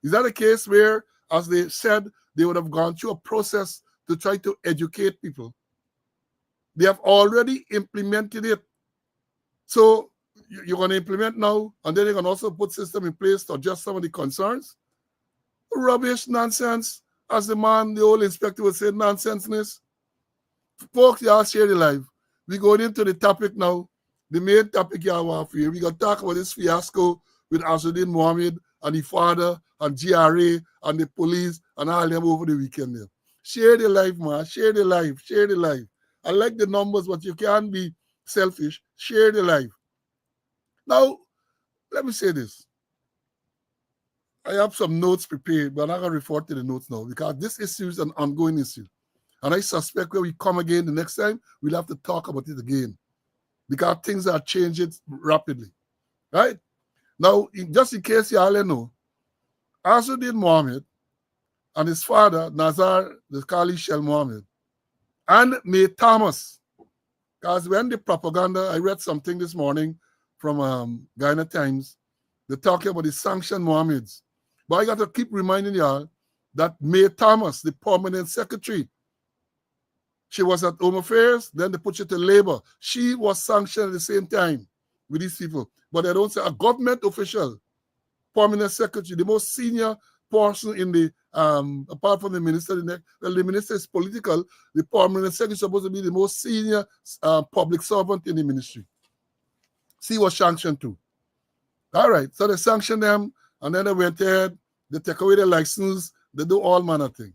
Is that a case where, as they said, they would have gone through a process to try to educate people? They have already implemented it. So you're going to implement now, and then you're going to also put system in place to address some of the concerns? Rubbish, nonsense. As the old inspector would say, nonsenseness. Folks, y'all share the life. We're going into the topic now. The main topic y'all want for you. We're going to talk about this fiasco with Azuddin Mohammed and the father and GRA and the police and all them over the weekend there. Share the life, man. Share the life. Share the life. I like the numbers, but you can't be selfish. Share the life. Now, let me say this. I have some notes prepared, but I'm not going to refer to the notes now because this issue is an ongoing issue. And I suspect when we come again the next time, we'll have to talk about it again because things are changing rapidly, right? Now, just in case you all know, Asruddin Mohammed and his father, Nazar, the Kali Shell Mohammed, and May Thomas, because when the propaganda, I read something this morning from Guyana Times, they're talking about the sanctioned Mohammeds. But I got to keep reminding y'all that May Thomas, the permanent secretary, she was at Home Affairs, then they put her to Labor. She was sanctioned at the same time with these people. But they don't say a government official, permanent secretary, the most senior person in the, apart from the minister, the minister is political, the permanent secretary is supposed to be the most senior public servant in the ministry. She was sanctioned too. All right, so they sanctioned them, and then they went ahead, they take away their license, they do all manner of things.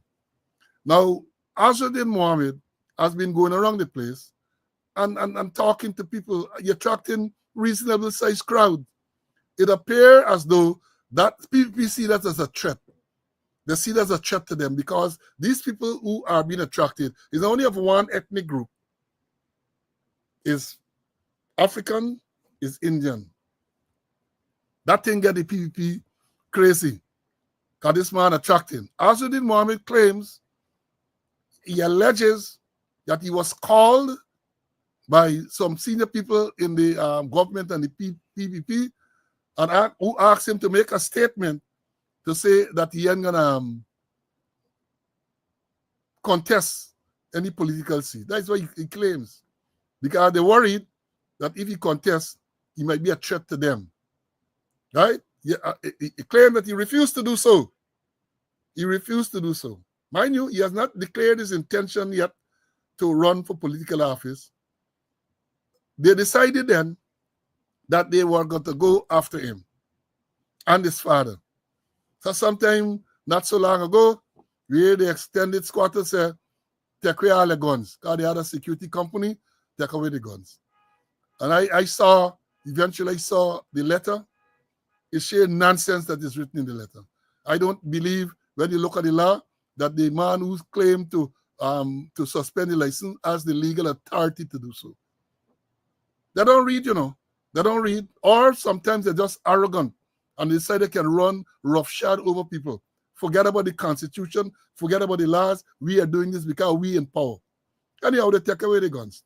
Now, Asruddin Mohammed has been going around the place and talking to people, attracting reasonable sized crowd. It appears as though that people see that as a threat. They see that as a threat to them because these people who are being attracted is only of one ethnic group. Is African, is Indian. That thing get the PPP crazy. Because this man attracting. Asruddin Mohammed claims, he alleges that he was called by some senior people in the government and the PPP and who asked him to make a statement to say that he ain't gonna contest any political seat. That's what he claims. Because they're worried that if he contests, he might be a threat to them. Right? He claimed that he refused to do so. He refused to do so. Mind you, he has not declared his intention yet to run for political office. They decided then that they were going to go after him and his father. So sometime not so long ago, we heard the extended squatter say, take away all the guns. Because they had a security company, take away the guns. And eventually I saw the letter. It's sheer nonsense that is written in the letter. I don't believe when you look at the law that the man who's claimed to suspend the license has the legal authority to do so. They don't read, They don't read. Or sometimes they're just arrogant and they decide they can run roughshod over people. Forget about the Constitution. Forget about the laws. We are doing this because we in power. Anyhow, they take away the guns.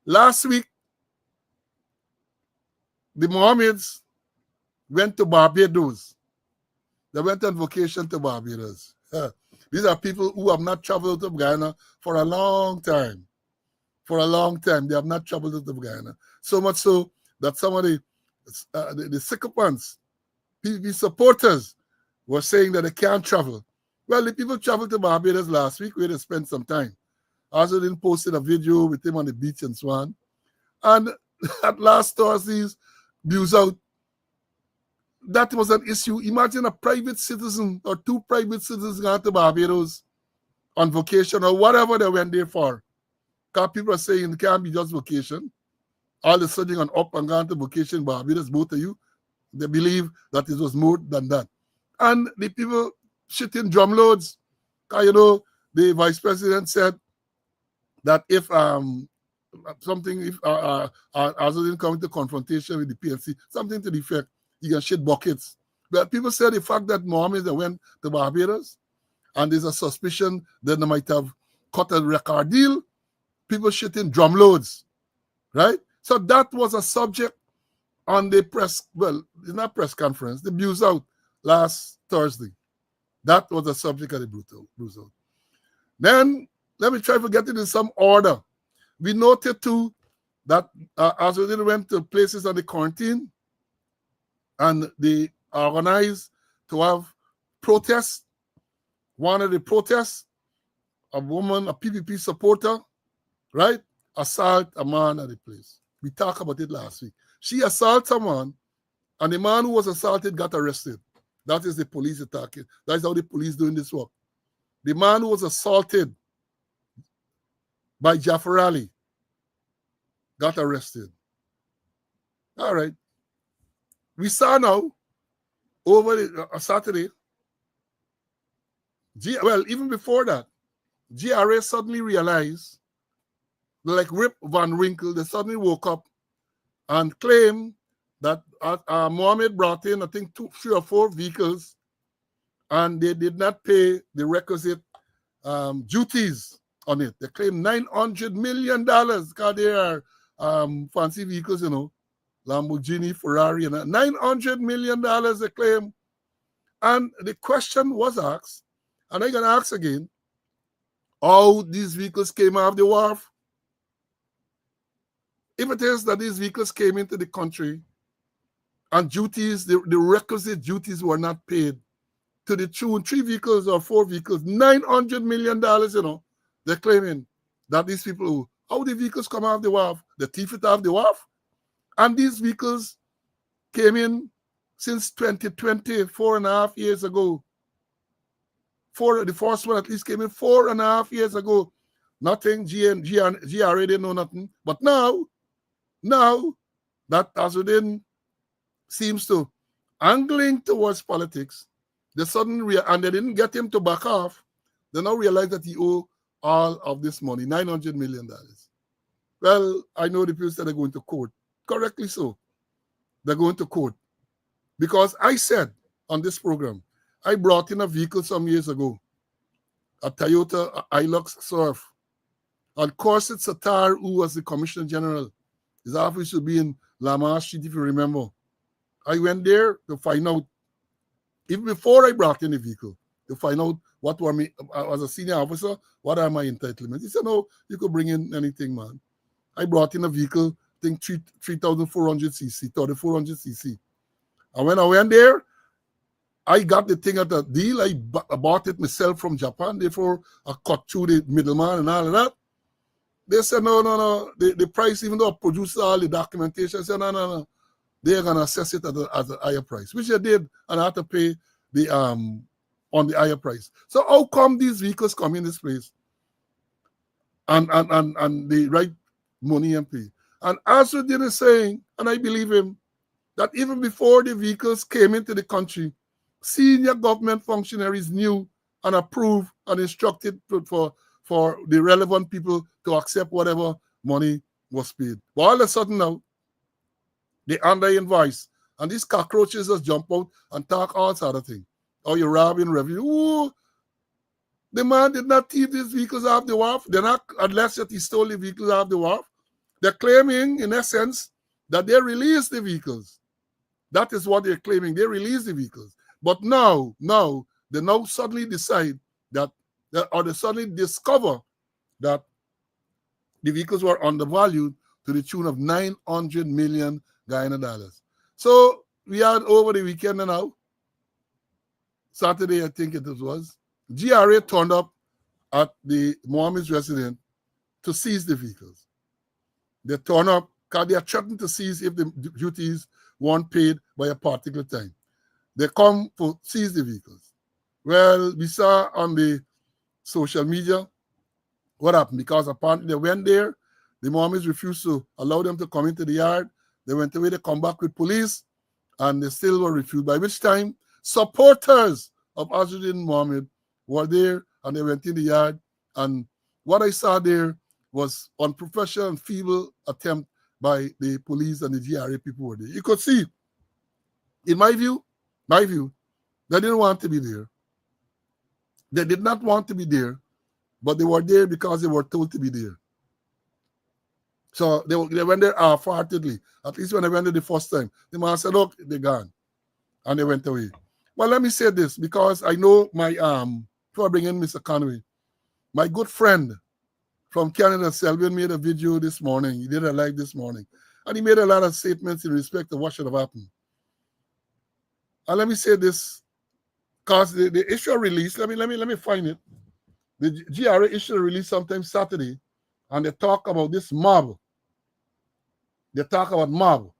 Last week, the Mohammeds went to Barbados. They went on vacation to Barbados. These are people who have not traveled out of Guyana for a long time. For a long time, they have not traveled out of Guyana. So much so that some of the sycophants, PPP supporters, were saying that they can't travel. Well, the people traveled to Barbados last week where they spent some time. Asruddin posted a video with him on the beach and so on. And at last Thursday's views out, that was an issue. Imagine a private citizen or two private citizens going to Barbados on vacation or whatever they went there for. Because people are saying it can't be just vacation. All of a sudden on up and gone to vacation in Barbados, both of you, they believe that it was more than that. And the people shitting drumloads. Because, the vice president said that if Asruddin come into confrontation with the PNC, something to the effect, you can shit buckets. But people said the fact that Mohammed went to Barbados and there's a suspicion that they might have cut a record deal, people shitting drumloads, right? So that was a subject on the press, well, it's not press conference, the Views Out last Thursday. That was the subject of the Views Out. Then, let me try to get it in some order. We noted too that Asruddin went to places on the quarantine and they organized to have protests. One of the protests, a woman, a PPP supporter, right, assault a man at the place. We talked about it last week. She assaulted someone, and the man who was assaulted got arrested. That is the police attacking. That's how the police doing this work. The man who was assaulted by Jafar Ali got arrested. All right. We saw now over a Saturday, even before that, GRA suddenly realized, like Rip Van Winkle, they suddenly woke up and claimed that Mohammed brought in, I think, 3 or 4 vehicles, and they did not pay the requisite duties on it. They claimed $900 million because they are fancy vehicles, you know, Lamborghini, Ferrari, and $900 million they claim. And the question was asked, and I'm going to ask again, how these vehicles came off the wharf. If it is that these vehicles came into the country and duties, the requisite duties were not paid to the tune, 3 vehicles or 4 vehicles, $900 million, you know, they're claiming that these people, how the vehicles come off the wharf, the thief it off the wharf. And these vehicles came in since 2020, 4.5 years ago. The first one at least came in 4.5 years ago. Nothing, GRA didn't know nothing. But now that Azudin seems to angling towards politics, they suddenly, and they didn't get him to back off, they now realize that he owed all of this money, $900 million. Well, I know the people that are going to court. Correctly so. They're going to court. Because I said on this program, I brought in a vehicle some years ago, a Toyota Hilux Surf. And Corset Sattar, who was the Commissioner General, his office should be in Lamar Street, if you remember. I went there to find out, even before I brought in the vehicle, to find out what were me, as a senior officer, what are my entitlements. He said, no, you could bring in anything, man. I brought in a vehicle, I think 3,400 cc, 3,400 cc. And when I went there, I got the thing at a deal. I bought it myself from Japan. Therefore, I cut through the middleman and all of that. They said, no. The price, even though I produced all the documentation, I said, no. They're going to assess it at a higher price, which they did, and I had to pay the on the higher price. So how come these vehicles come in this place and the right money and pay? And Azudin is saying, and I believe him, that even before the vehicles came into the country, senior government functionaries knew and approved and instructed for the relevant people to accept whatever money was paid. But all of a sudden now, they under invoice, and these cockroaches just jump out and talk all sort of things. Oh, you're robbing revenue. Ooh, the man did not thief these vehicles off the wharf. They're not, unless that he stole the vehicles off the wharf. They're claiming, in essence, that they released the vehicles. That is what they're claiming. They released the vehicles. But now, they now suddenly decide that, or they suddenly discover that the vehicles were undervalued to the tune of $900 million Guyana dollars. So we had over the weekend now, Saturday, I think it was, GRA turned up at the Mohammed's residence to seize the vehicles. They turn up because they are threatened to seize if the duties weren't paid by a particular time. They come to seize the vehicles. Well, we saw on the social media what happened, because apparently they went there, the Mohammeds refused to allow them to come into the yard. They went away, they come back with police, and they still were refused, by which time supporters of Azudin Mohammed were there, and they went in the yard, and what I saw there was unprofessional and feeble attempt by the police and the GRA people were there. You could see, in my view, they didn't want to be there. They did not want to be there, but they were there because they were told to be there. So they went there half-heartedly. At least when I went there the first time, the man said, look, they're gone. And they went away. Well, let me say this, because I know my, before I bring in Mr. Conway, my good friend from Canada, Selvin, made a video this morning. He did a live this morning. And he made a lot of statements in respect to what should have happened. And let me say this, because the issue release, let me find it. The GRA issue release sometime Saturday, and they talk about this mob. They talk about mob.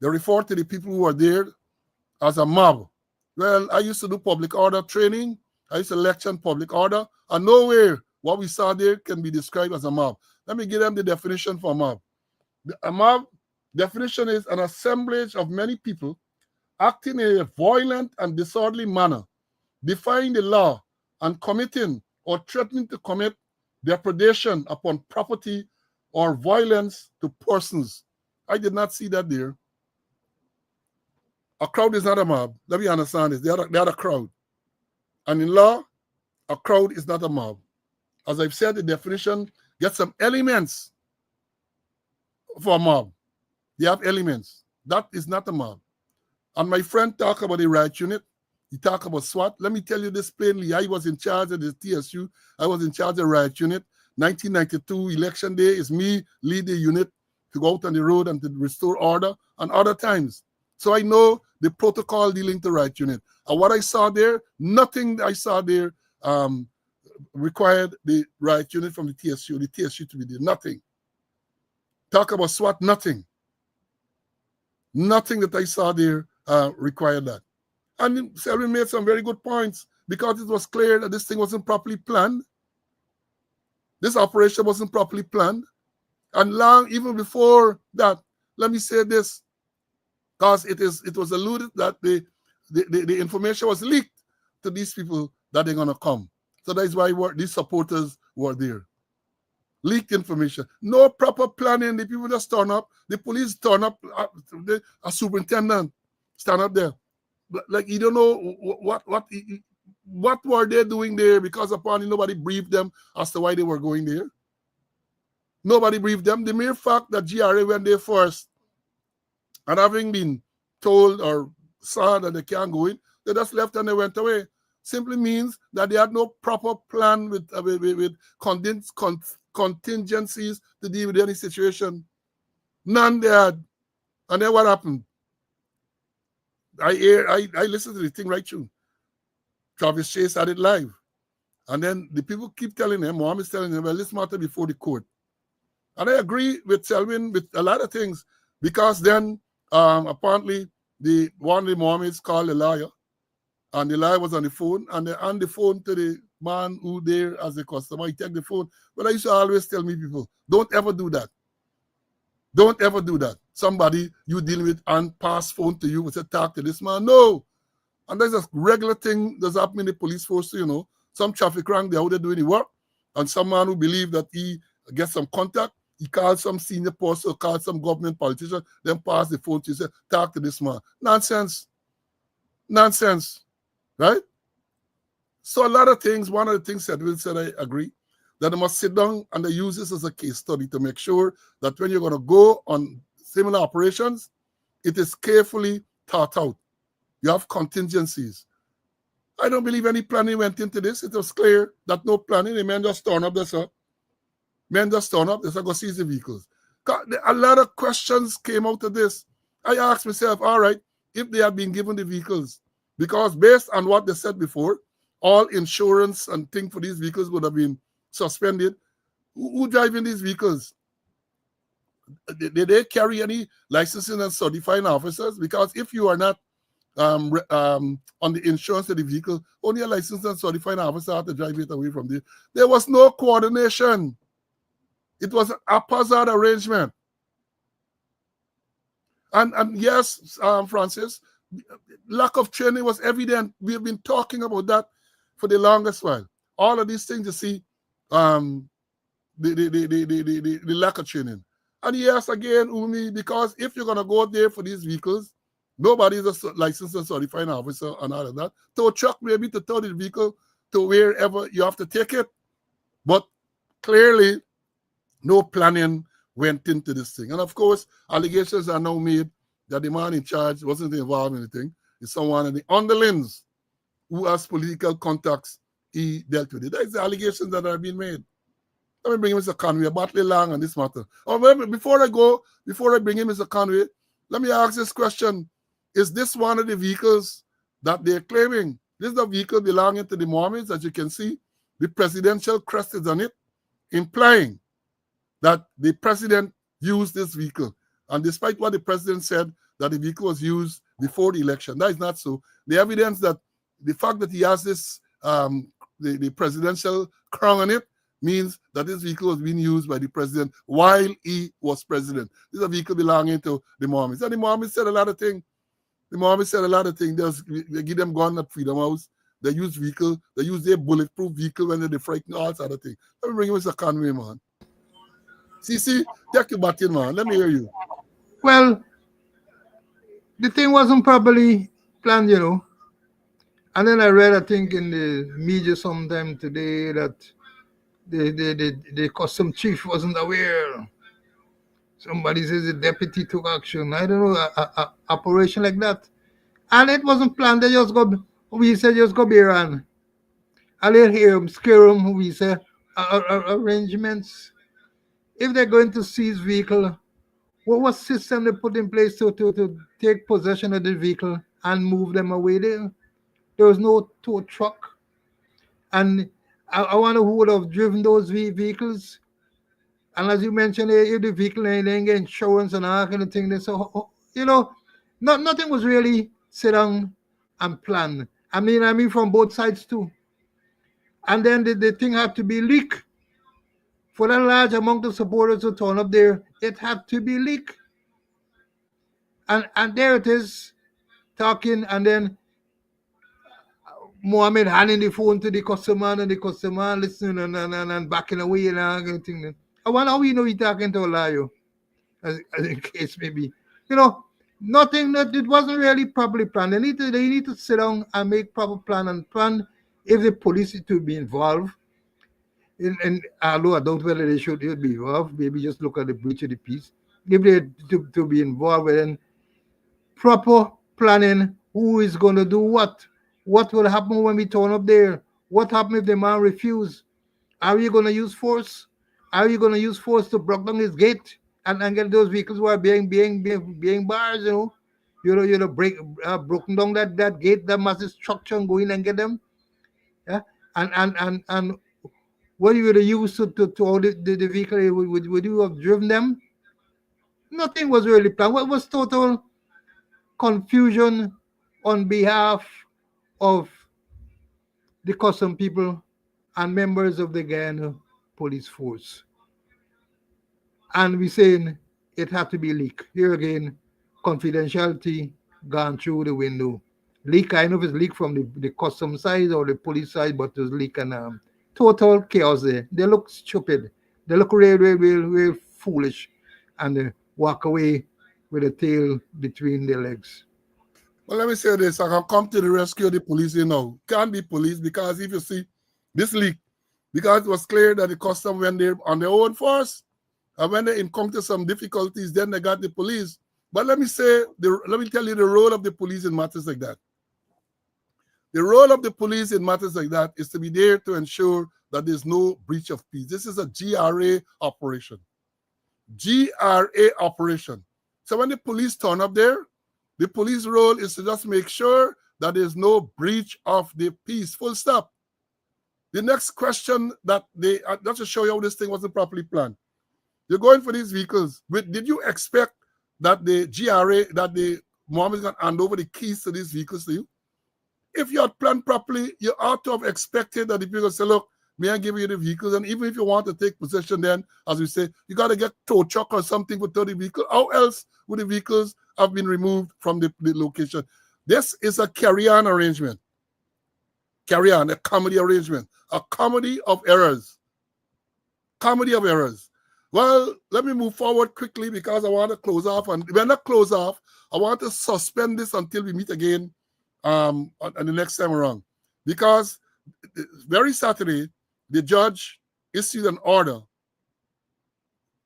They refer to the people who are there as a mob. Well, I used to do public order training. I used to lecture on public order, and nowhere what we saw there can be described as a mob. Let me give them the definition for a mob. A mob definition is an assemblage of many people acting in a violent and disorderly manner, defying the law, and committing or threatening to commit depredation upon property or violence to persons. I did not see that there. A crowd is not a mob. Let me understand this. They are a crowd. And in law, a crowd is not a mob. As I've said, the definition gets some elements for a mob. They have elements. That is not a mob. And my friend talked about the riot unit. He talked about SWAT. Let me tell you this plainly. I was in charge of the TSU. I was in charge of the riot unit. 1992 election day is me lead the unit to go out on the road and to restore order and other times. So I know the protocol dealing to riot unit. And what I saw there, nothing I saw there required the riot unit from the TSU to be there. Nothing. Talk about SWAT, nothing. Nothing that I saw there required that. And Selwyn made some very good points because it was clear that this thing wasn't properly planned. This operation wasn't properly planned. And long, even before that, let me say this, because it was alluded that the information was leaked to these people that they're going to come. So that is why these supporters were there. Leaked information. No proper planning. The people just turn up. The police turn up. A superintendent stand up there. Like, you don't know what were they doing there, because apparently nobody briefed them as to why they were going there. Nobody briefed them. The mere fact that GRA went there first and having been told or saw that they can't go in, they just left and they went away. Simply means that they had no proper plan with contingencies to deal with any situation. None they had. And then what happened? I listened to the thing right through. Travis Chase had it live. And then the people keep telling him, Mohammed is telling him, well, this matter before the court. And I agree with Selwyn with a lot of things, because then apparently one of the Mohammeds called a lawyer, and the lawyer was on the phone, and they on the phone to the man who there as a customer. He take the phone. But I used to always tell me, people, don't ever do that. Don't ever do that. Somebody you deal with and pass phone to you and say, talk to this man. No. And there's a regular thing that's happening in the police force, you know. Some traffic rank, they're out there doing the work, and some man who believe that he gets some contact, he calls some senior person, calls some government politician, then pass the phone to you, say, talk to this man. Nonsense. Nonsense. Right? So a lot of things, one of the things that Will said, I agree, that they must sit down and they use this as a case study to make sure that when you're going to go on similar operations, it is carefully thought out. You have contingencies. I don't believe any planning went into this. It was clear that no planning. The men just turn up, that's all. Men just turn up, they say, go seize the vehicles. A lot of questions came out of this. I asked myself, all right, if they had been given the vehicles, because based on what they said before, all insurance and things for these vehicles would have been suspended. Who driving these vehicles? Did they carry any licensing and certifying officers? Because if you are not on the insurance of the vehicle, only a licensed and certifying officer had to drive it away from there. There was no coordination. It was a haphazard arrangement. And yes, Francis, lack of training was evident. We have been talking about that for the longest while. All of these things, you see, the lack of training. And yes, again, Umi, because if you're going to go out there for these vehicles, nobody is a licensed and certifying officer and all of that. Tow truck maybe to tow the vehicle to wherever you have to take it. But clearly, no planning went into this thing. And of course, allegations are now made that the man in charge wasn't involved in anything. It's someone in the underlings who has political contacts, he dealt with it. That's the allegations that are being made. Let me bring in Mr. Conway, battle long on this matter. Before I bring in Mr. Conway, let me ask this question. Is this one of the vehicles that they're claiming? This is a vehicle belonging to the Mohammeds, as you can see. The presidential crest is on it, implying that the president used this vehicle. And despite what the president said, that the vehicle was used before the election, that is not so. The evidence that the fact that he has this, the presidential crown on it, means that this vehicle was being used by the president while he was president. This is a vehicle belonging to the Mohammeds. And the Mohammeds said a lot of things. The Mohammed said a lot of things. They give them gun at Freedom House. They use vehicle. They use their bulletproof vehicle when they're frightened, all sort of things. Let me bring you Mr. Conway, man. See, take your button, man. Let me hear you. Well, the thing wasn't properly planned, And then I read, I think, in the media sometime today that the custom chief wasn't aware. Somebody says the deputy took action. I don't know, a operation like that. And it wasn't planned. They just go, we said, just go be around. I let him scare them, we say, arrangements. If they're going to seize vehicle, what system they put in place to take possession of the vehicle and move them away there? There was no tow truck. And I wonder who would have driven those vehicles. And as you mentioned, if the vehicle ain't get insurance and all kind of thing, so nothing was really sit down and planned. I mean from both sides too. And then the thing had to be leaked. For that large amount of supporters to turn up there, it had to be leaked. And there it is, talking, and then Mohammed handing the phone to the customer, and the customer listening and backing away and everything. I wonder how he's talking to a liar, as in case maybe. Nothing, that it wasn't really properly planned. They need to sit down and make proper plan and plan if the police is to be involved. And although I doubt whether they should be involved, maybe just look at the breach of the peace. If they to be involved in proper planning, who is going to do what will happen when we turn up there, what happens if the man refuse? Are we going to use force? Are we going to use force to break down his gate and get those vehicles who are being bars? Broken down that gate, that massive structure, and go in and get them. Yeah, and what you would have used to all the vehicle, would you have driven them? Nothing was really planned. What was total confusion on behalf of the custom people and members of the Guyana police force. And we're saying it had to be leaked. Here again, confidentiality gone through the window. Leak, I know if it's leaked from the custom side or the police side, but there's leak and total chaos there. They look stupid. They look real foolish. And they walk away with a tail between their legs. Well, let me say this. I can come to the rescue of the police, Can't be police, because if you see this leak, because it was clear that the custom went there on their own force, and when they encountered some difficulties, then they got the police. But let me tell you the role of the police in matters like that. The role of the police in matters like that is to be there to ensure that there's no breach of peace. This is a GRA operation. GRA operation. So when the police turn up there, the police role is to just make sure that there's no breach of the peace. Full stop. The next question that just to show you how this thing wasn't properly planned. You're going for these vehicles. Did you expect that the GRA, that the Mohammed is going to hand over the keys to these vehicles to you? If you had planned properly, you ought to have expected that the people say, look, may I give you the vehicles? And even if you want to take possession, then, as we say, you got to get tow truck or something for 30 vehicles. How else would the vehicles have been removed from the location? This is a carry-on arrangement. Carry-on, a comedy arrangement. A comedy of errors. Comedy of errors. Well, let me move forward quickly because I want to close off. And when I close off, I want to suspend this until we meet again on the next time around. Because very Saturday, the judge issued an order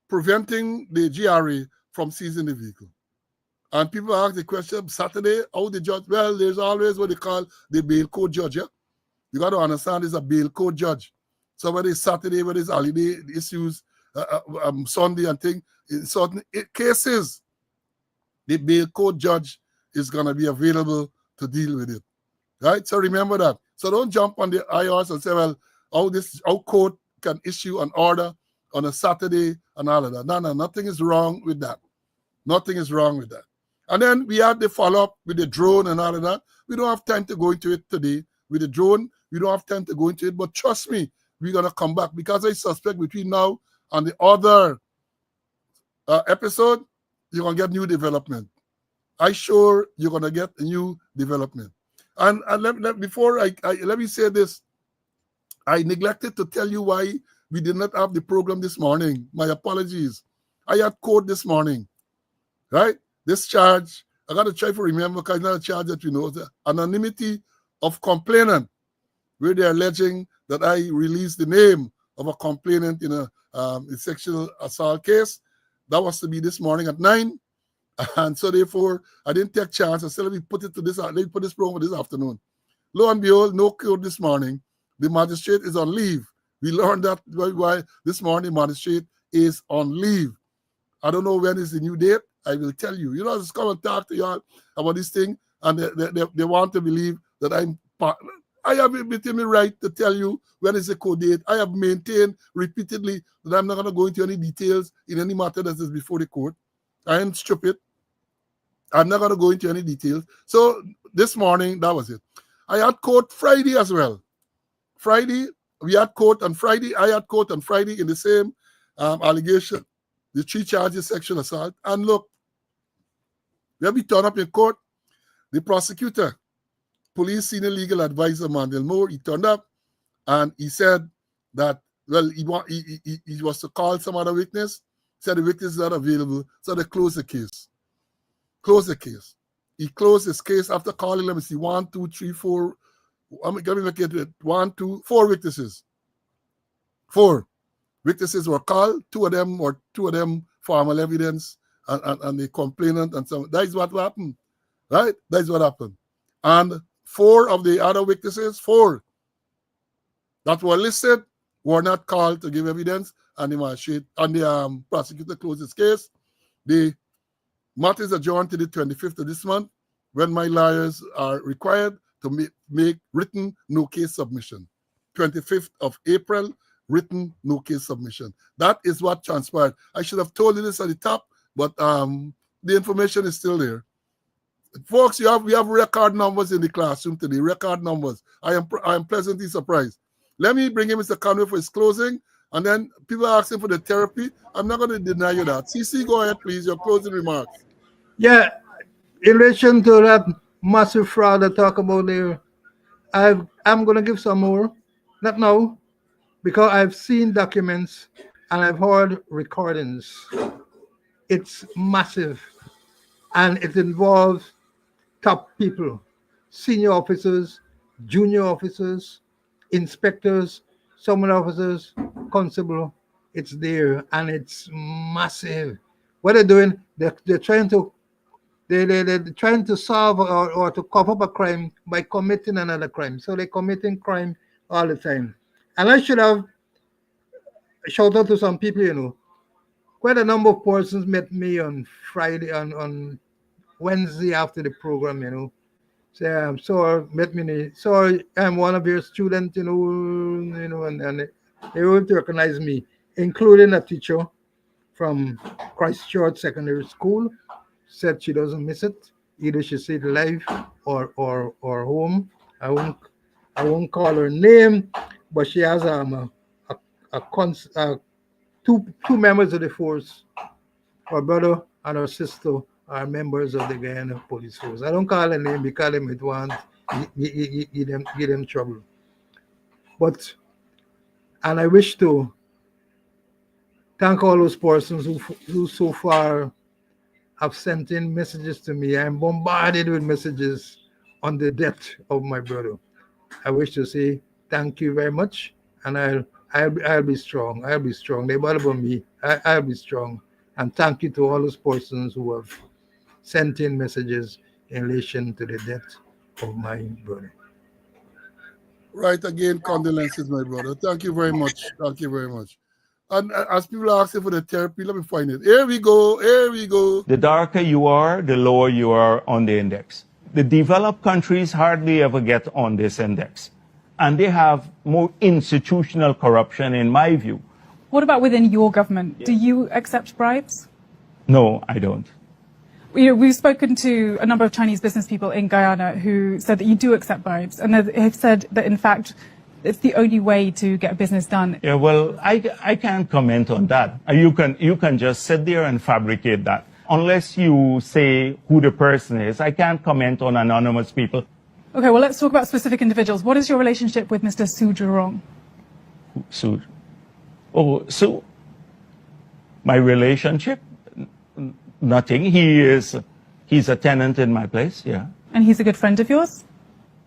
preventing the GRA from seizing the vehicle. And people ask the question, Saturday, how the judge? Well, there's always what they call the bail code judge. Yeah? You got to understand, it's a bail code judge. So whether it's Saturday, whether it's holiday, the issues, Sunday and thing, in certain cases, the bail code judge is going to be available to deal with it. Right? So remember that. So don't jump on the IRS and say, well, how court can issue an order on a Saturday and all of that. No, nothing is wrong with that. Nothing is wrong with that. And then we had the follow-up with the drone and all of that. We don't have time to go into it today. With the drone, we don't have time to go into it. But trust me, we're going to come back because I suspect between now and the other episode, you're going to get new development. I sure you're gonna get a new development. And let me say this. I neglected to tell you why we did not have the program this morning. My apologies. I had court this morning, right? This charge, I got to try to remember because it's not a charge that you know, the anonymity of complainant, where they're alleging that I released the name of a complainant in a sexual assault case. That was to be this morning at 9. And so therefore, I didn't take chance. I said, let me put this program for this afternoon. Lo and behold, no court this morning. The magistrate is on leave. We learned that why this morning magistrate is on leave. I don't know when is the new date. I will tell you. You know, I just come and talk to y'all about this thing, and they want to believe that I have it within me right to tell you when is the court date. I have maintained repeatedly that I'm not going to go into any details in any matter that is before the court. I am stupid. I'm not going to go into any details. So this morning, that was it. I had court Friday as well. Friday, we had court on Friday. I had court on Friday in the same allegation, the 3 charges, sexual assault. And look, when we turned up in court, the prosecutor, police senior legal advisor, Mandel Moore, he turned up and he said that, well, he was to call some other witness, said the witness is not available, so they closed the case. Closed the case. He closed his case after calling, let me see, 1, 2, 3, 4, let me make it 1, 2, 4 witnesses. 4 witnesses were called, two of them formal evidence and the complainant and so on. That is what happened, right? That is what happened. And 4 of the other witnesses, 4 that were listed, were not called to give evidence, and the prosecutor closed his case. The matter is adjourned to the 25th of this month, when my lawyers are required to make written no case submission. 25th of April, written no case submission. That is what transpired. I should have told you this at the top, but the information is still there. Folks, we have record numbers in the classroom today, record numbers. I am pleasantly surprised. Let me bring in Mr. Conway for his closing, and then people are asking for the therapy. I'm not going to deny you that. CC, go ahead, please, your closing remarks. Yeah, in relation to that massive fraud I talk about there, I'm going to give some more. Not now, because I've seen documents and I've heard recordings. It's massive, and it involves top people, senior officers, junior officers, inspectors, summon officers, constable. It's there, and it's massive. What they're doing, they're trying to solve or to cover up a crime by committing another crime. So they're committing crime all the time. And I should have shout out to some people, you know. Quite a number of persons met me on Friday, on Wednesday after the program, you know. So met me. So I'm one of your students, you know, and they were to recognize me, including a teacher from Christchurch Secondary School. Said she doesn't miss it. Either she see it live or home. I won't call her name, but she has two members of the force. Her brother and her sister are members of the Guyana Police Force. I don't call her name because they might want give them trouble. And I wish to thank all those persons who so far have sent in messages to me. I'm bombarded with messages on the death of my brother. I wish to say thank you very much, and I'll be strong. I'll be strong. They bother me. I'll be strong. And thank you to all those persons who have sent in messages in relation to the death of my brother. Right, again, condolences, my brother. Thank you very much. Thank you very much. And as people are asking for the therapy, let me find it. Here we go. Here we go. The darker you are, the lower you are on the index. The developed countries hardly ever get on this index. And they have more institutional corruption, in my view. What about within your government? Do you accept bribes? No, I don't. We've spoken to a number of Chinese business people in Guyana who said that you do accept bribes, and they've said that, in fact, it's the only way to get business done. Yeah, well, I can't comment on that. You can just sit there and fabricate that. unless you say who the person is, I can't comment on anonymous people. Okay, well, let's talk about specific individuals. What is your relationship with Mr. Su Jurong? Su. Oh, Su. My relationship? Nothing. He's a tenant in my place, yeah. And he's a good friend of yours?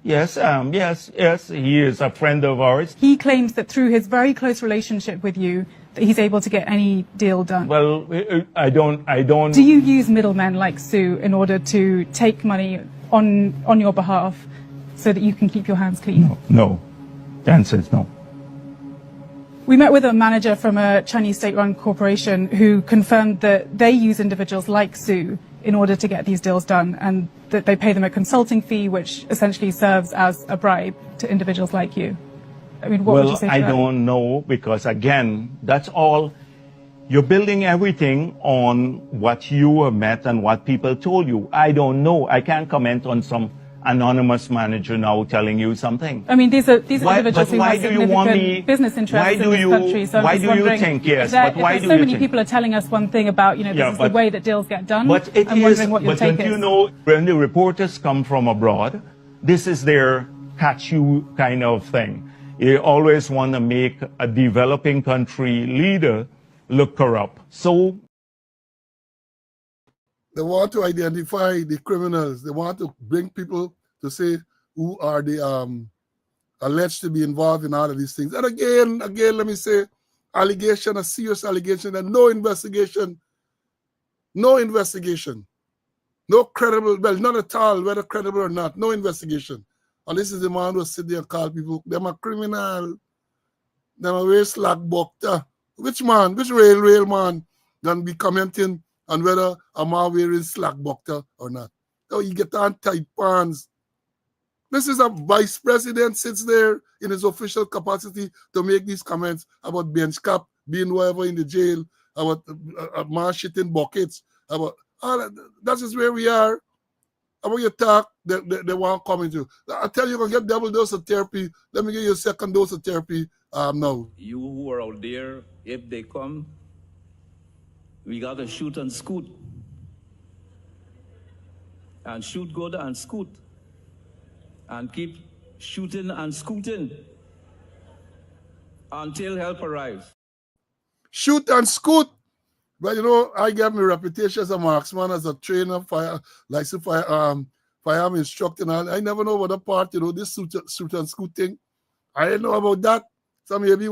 Yes, yes, he is a friend of ours. He claims that through his very close relationship with you, that he's able to get any deal done. Well, I don't. Do you use middlemen like Sue in order to take money on your behalf so that you can keep your hands clean? No. The answer is no. We met with a manager from a Chinese state-run corporation who confirmed that they use individuals like Sue in order to get these deals done, and that they pay them a consulting fee, which essentially serves as a bribe to individuals like you. I mean, what would you say to I that? don't know, because again, that's all. You're building everything on what you have met and what people told you. I don't know. I can't comment on some anonymous manager now telling you something. I mean, these are individuals who have do you want significant me? business interests in this country. So why I'm just do you wondering think? Yes, if there, but why if do so you many think? people are telling us one thing about, this is the way that deals get done. But it I'm is. wondering what your But take don't is. you know, when the reporters come from abroad, this is their catch you kind of thing. You always want to make a developing country leader look corrupt. So They want to identify the criminals. They want to bring people to say who are the alleged to be involved in all of these things. And again, let me say, allegation, a serious allegation, and no investigation, no credible, well, not at all, whether credible or not, no investigation. And this is the man who sit there and call people, them a criminal, them a race slag buckter. Which man, which rail man gonna be commenting on whether a man wearing slack buckter or not? So you get on tight pants. This is a vice president sits there in his official capacity to make these comments about bench cap being wherever in the jail, about a man shitting buckets, about all that. That is where we are. About your talk, they want coming to. I tell you, you're gonna get double dose of therapy. Let me give you a second dose of therapy now. You who are out there, if they come, we gotta shoot and scoot. And shoot good and scoot. And keep shooting and scooting until help arrives. Shoot and scoot. But I get my reputation as a marksman, as a trainer, firearm instructor. And I never know what the part, this shoot and scoot thing. I didn't know about that. So maybe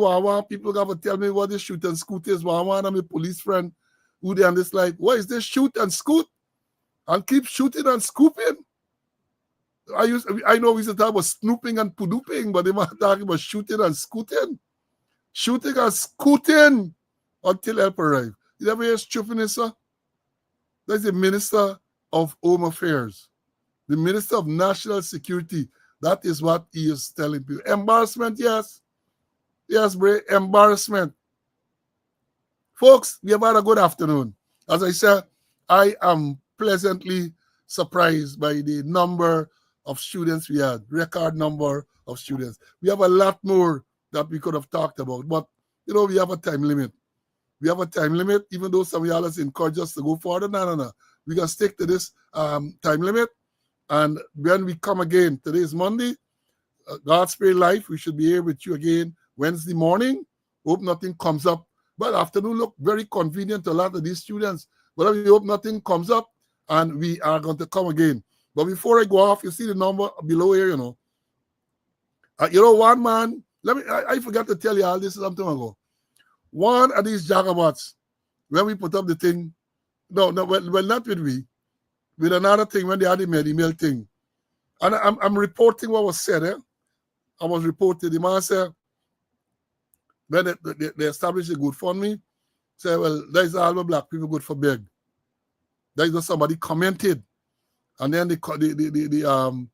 people got to tell me what this shoot and scoot is. I'm a police friend who they just like, what is this shoot and scoot? And keep shooting and scooping. I know we used to talk about snooping and pudooping, but they might talking about shooting and scooting. Shooting and scooting until help arrive. You ever hear Chief Minister? That's the Minister of Home Affairs. The Minister of National Security. That is what he is telling people. Embarrassment, yes. Yes, bro, embarrassment. Folks, we have had a good afternoon. As I said, I am pleasantly surprised by the number of students we had, record number of students. We have a lot more that we could have talked about, but we have a time limit. We have a time limit, even though some of y'all has encouraged us to go further. No. We're going to stick to this time limit. And when we come again, today is Monday, God's Spirit Life, we should be here with you again Wednesday morning. Hope nothing comes up. But afternoon look very convenient to a lot of these students. But we hope nothing comes up, and we are going to come again. But before I go off, you see the number below here, one man, I forgot to tell you all this something ago. One of these jagabots, when we put up the thing, well, not with me, with another thing, when they had the email thing. And I'm reporting what was said, I was reporting, the man said, when they established a GoFundMe, say, well, there's all the black people good for beg. There's just somebody commented. And then the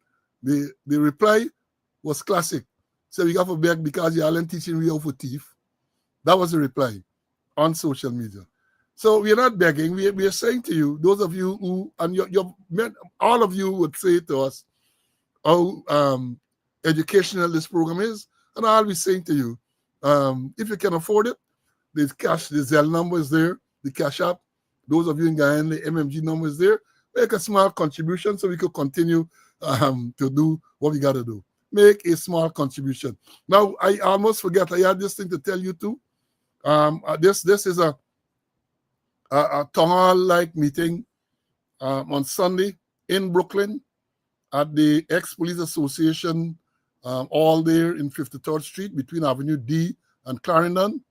reply was classic. So we got for beg because you aren't teaching we how for thief. That was the reply on social media. So we are not begging. We are saying to you, those of you who, and all of you would say to us how educational this program is. And I'll be saying to you, if you can afford it, the Zelle number is there, the Cash App. those of you in Guyana, the MMG number is there. Make a small contribution so we could continue to do what we got to do. Make a small contribution. Now, I almost forget. I had this thing to tell you too. This is a town hall-like meeting on Sunday in Brooklyn at the Ex-Police Association, all there in 53rd Street between Avenue D and Clarendon.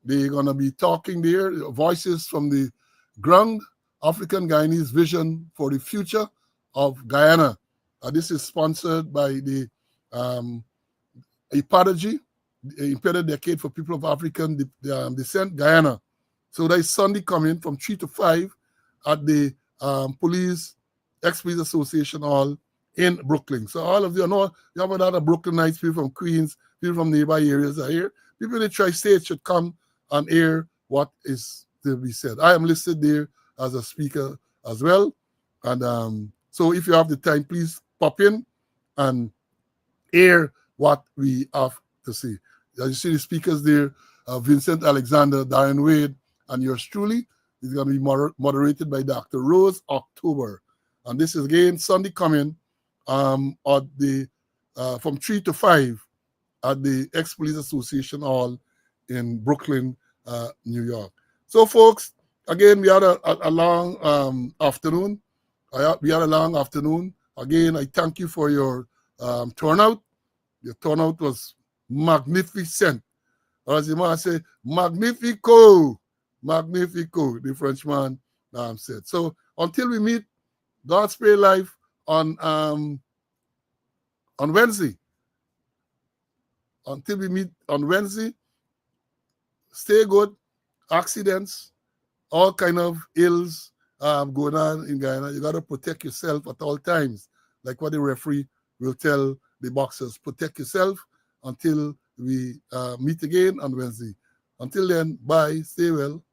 They're going to be talking there, voices from the ground, African Guyanese vision for the future of Guyana. This is sponsored by the IPADG, Imperial Decade for People of African Descent, Guyana. So that is Sunday coming from 3 to 5 at the Ex-Police Association Hall in Brooklyn. So all of you know, you have a lot of Brooklynites, people from Queens, people from nearby areas are here. People in the tri-state should come and hear what is to be said. I am listed there as a speaker as well. And so if you have the time, please pop in and hear what we have to say. As you see the speakers there, Vincent Alexander, Darren Wade, and yours truly is going to be moderated by Dr. Rose October. And this is again Sunday coming from 3 to 5 at the Ex-Police Association Hall in Brooklyn, New York. So, folks, again, we had a long afternoon. We had a long afternoon. Again, I thank you for your turnout. Your turnout was magnificent. Or as the man say, magnifico, magnifico, the Frenchman said. So until we meet, God's Spray Life on Wednesday. Until we meet on Wednesday, stay good. Accidents, all kind of ills going on in Guyana. You got to protect yourself at all times. Like what the referee will tell the boxers, protect yourself until we meet again on Wednesday. Until then, bye, stay well.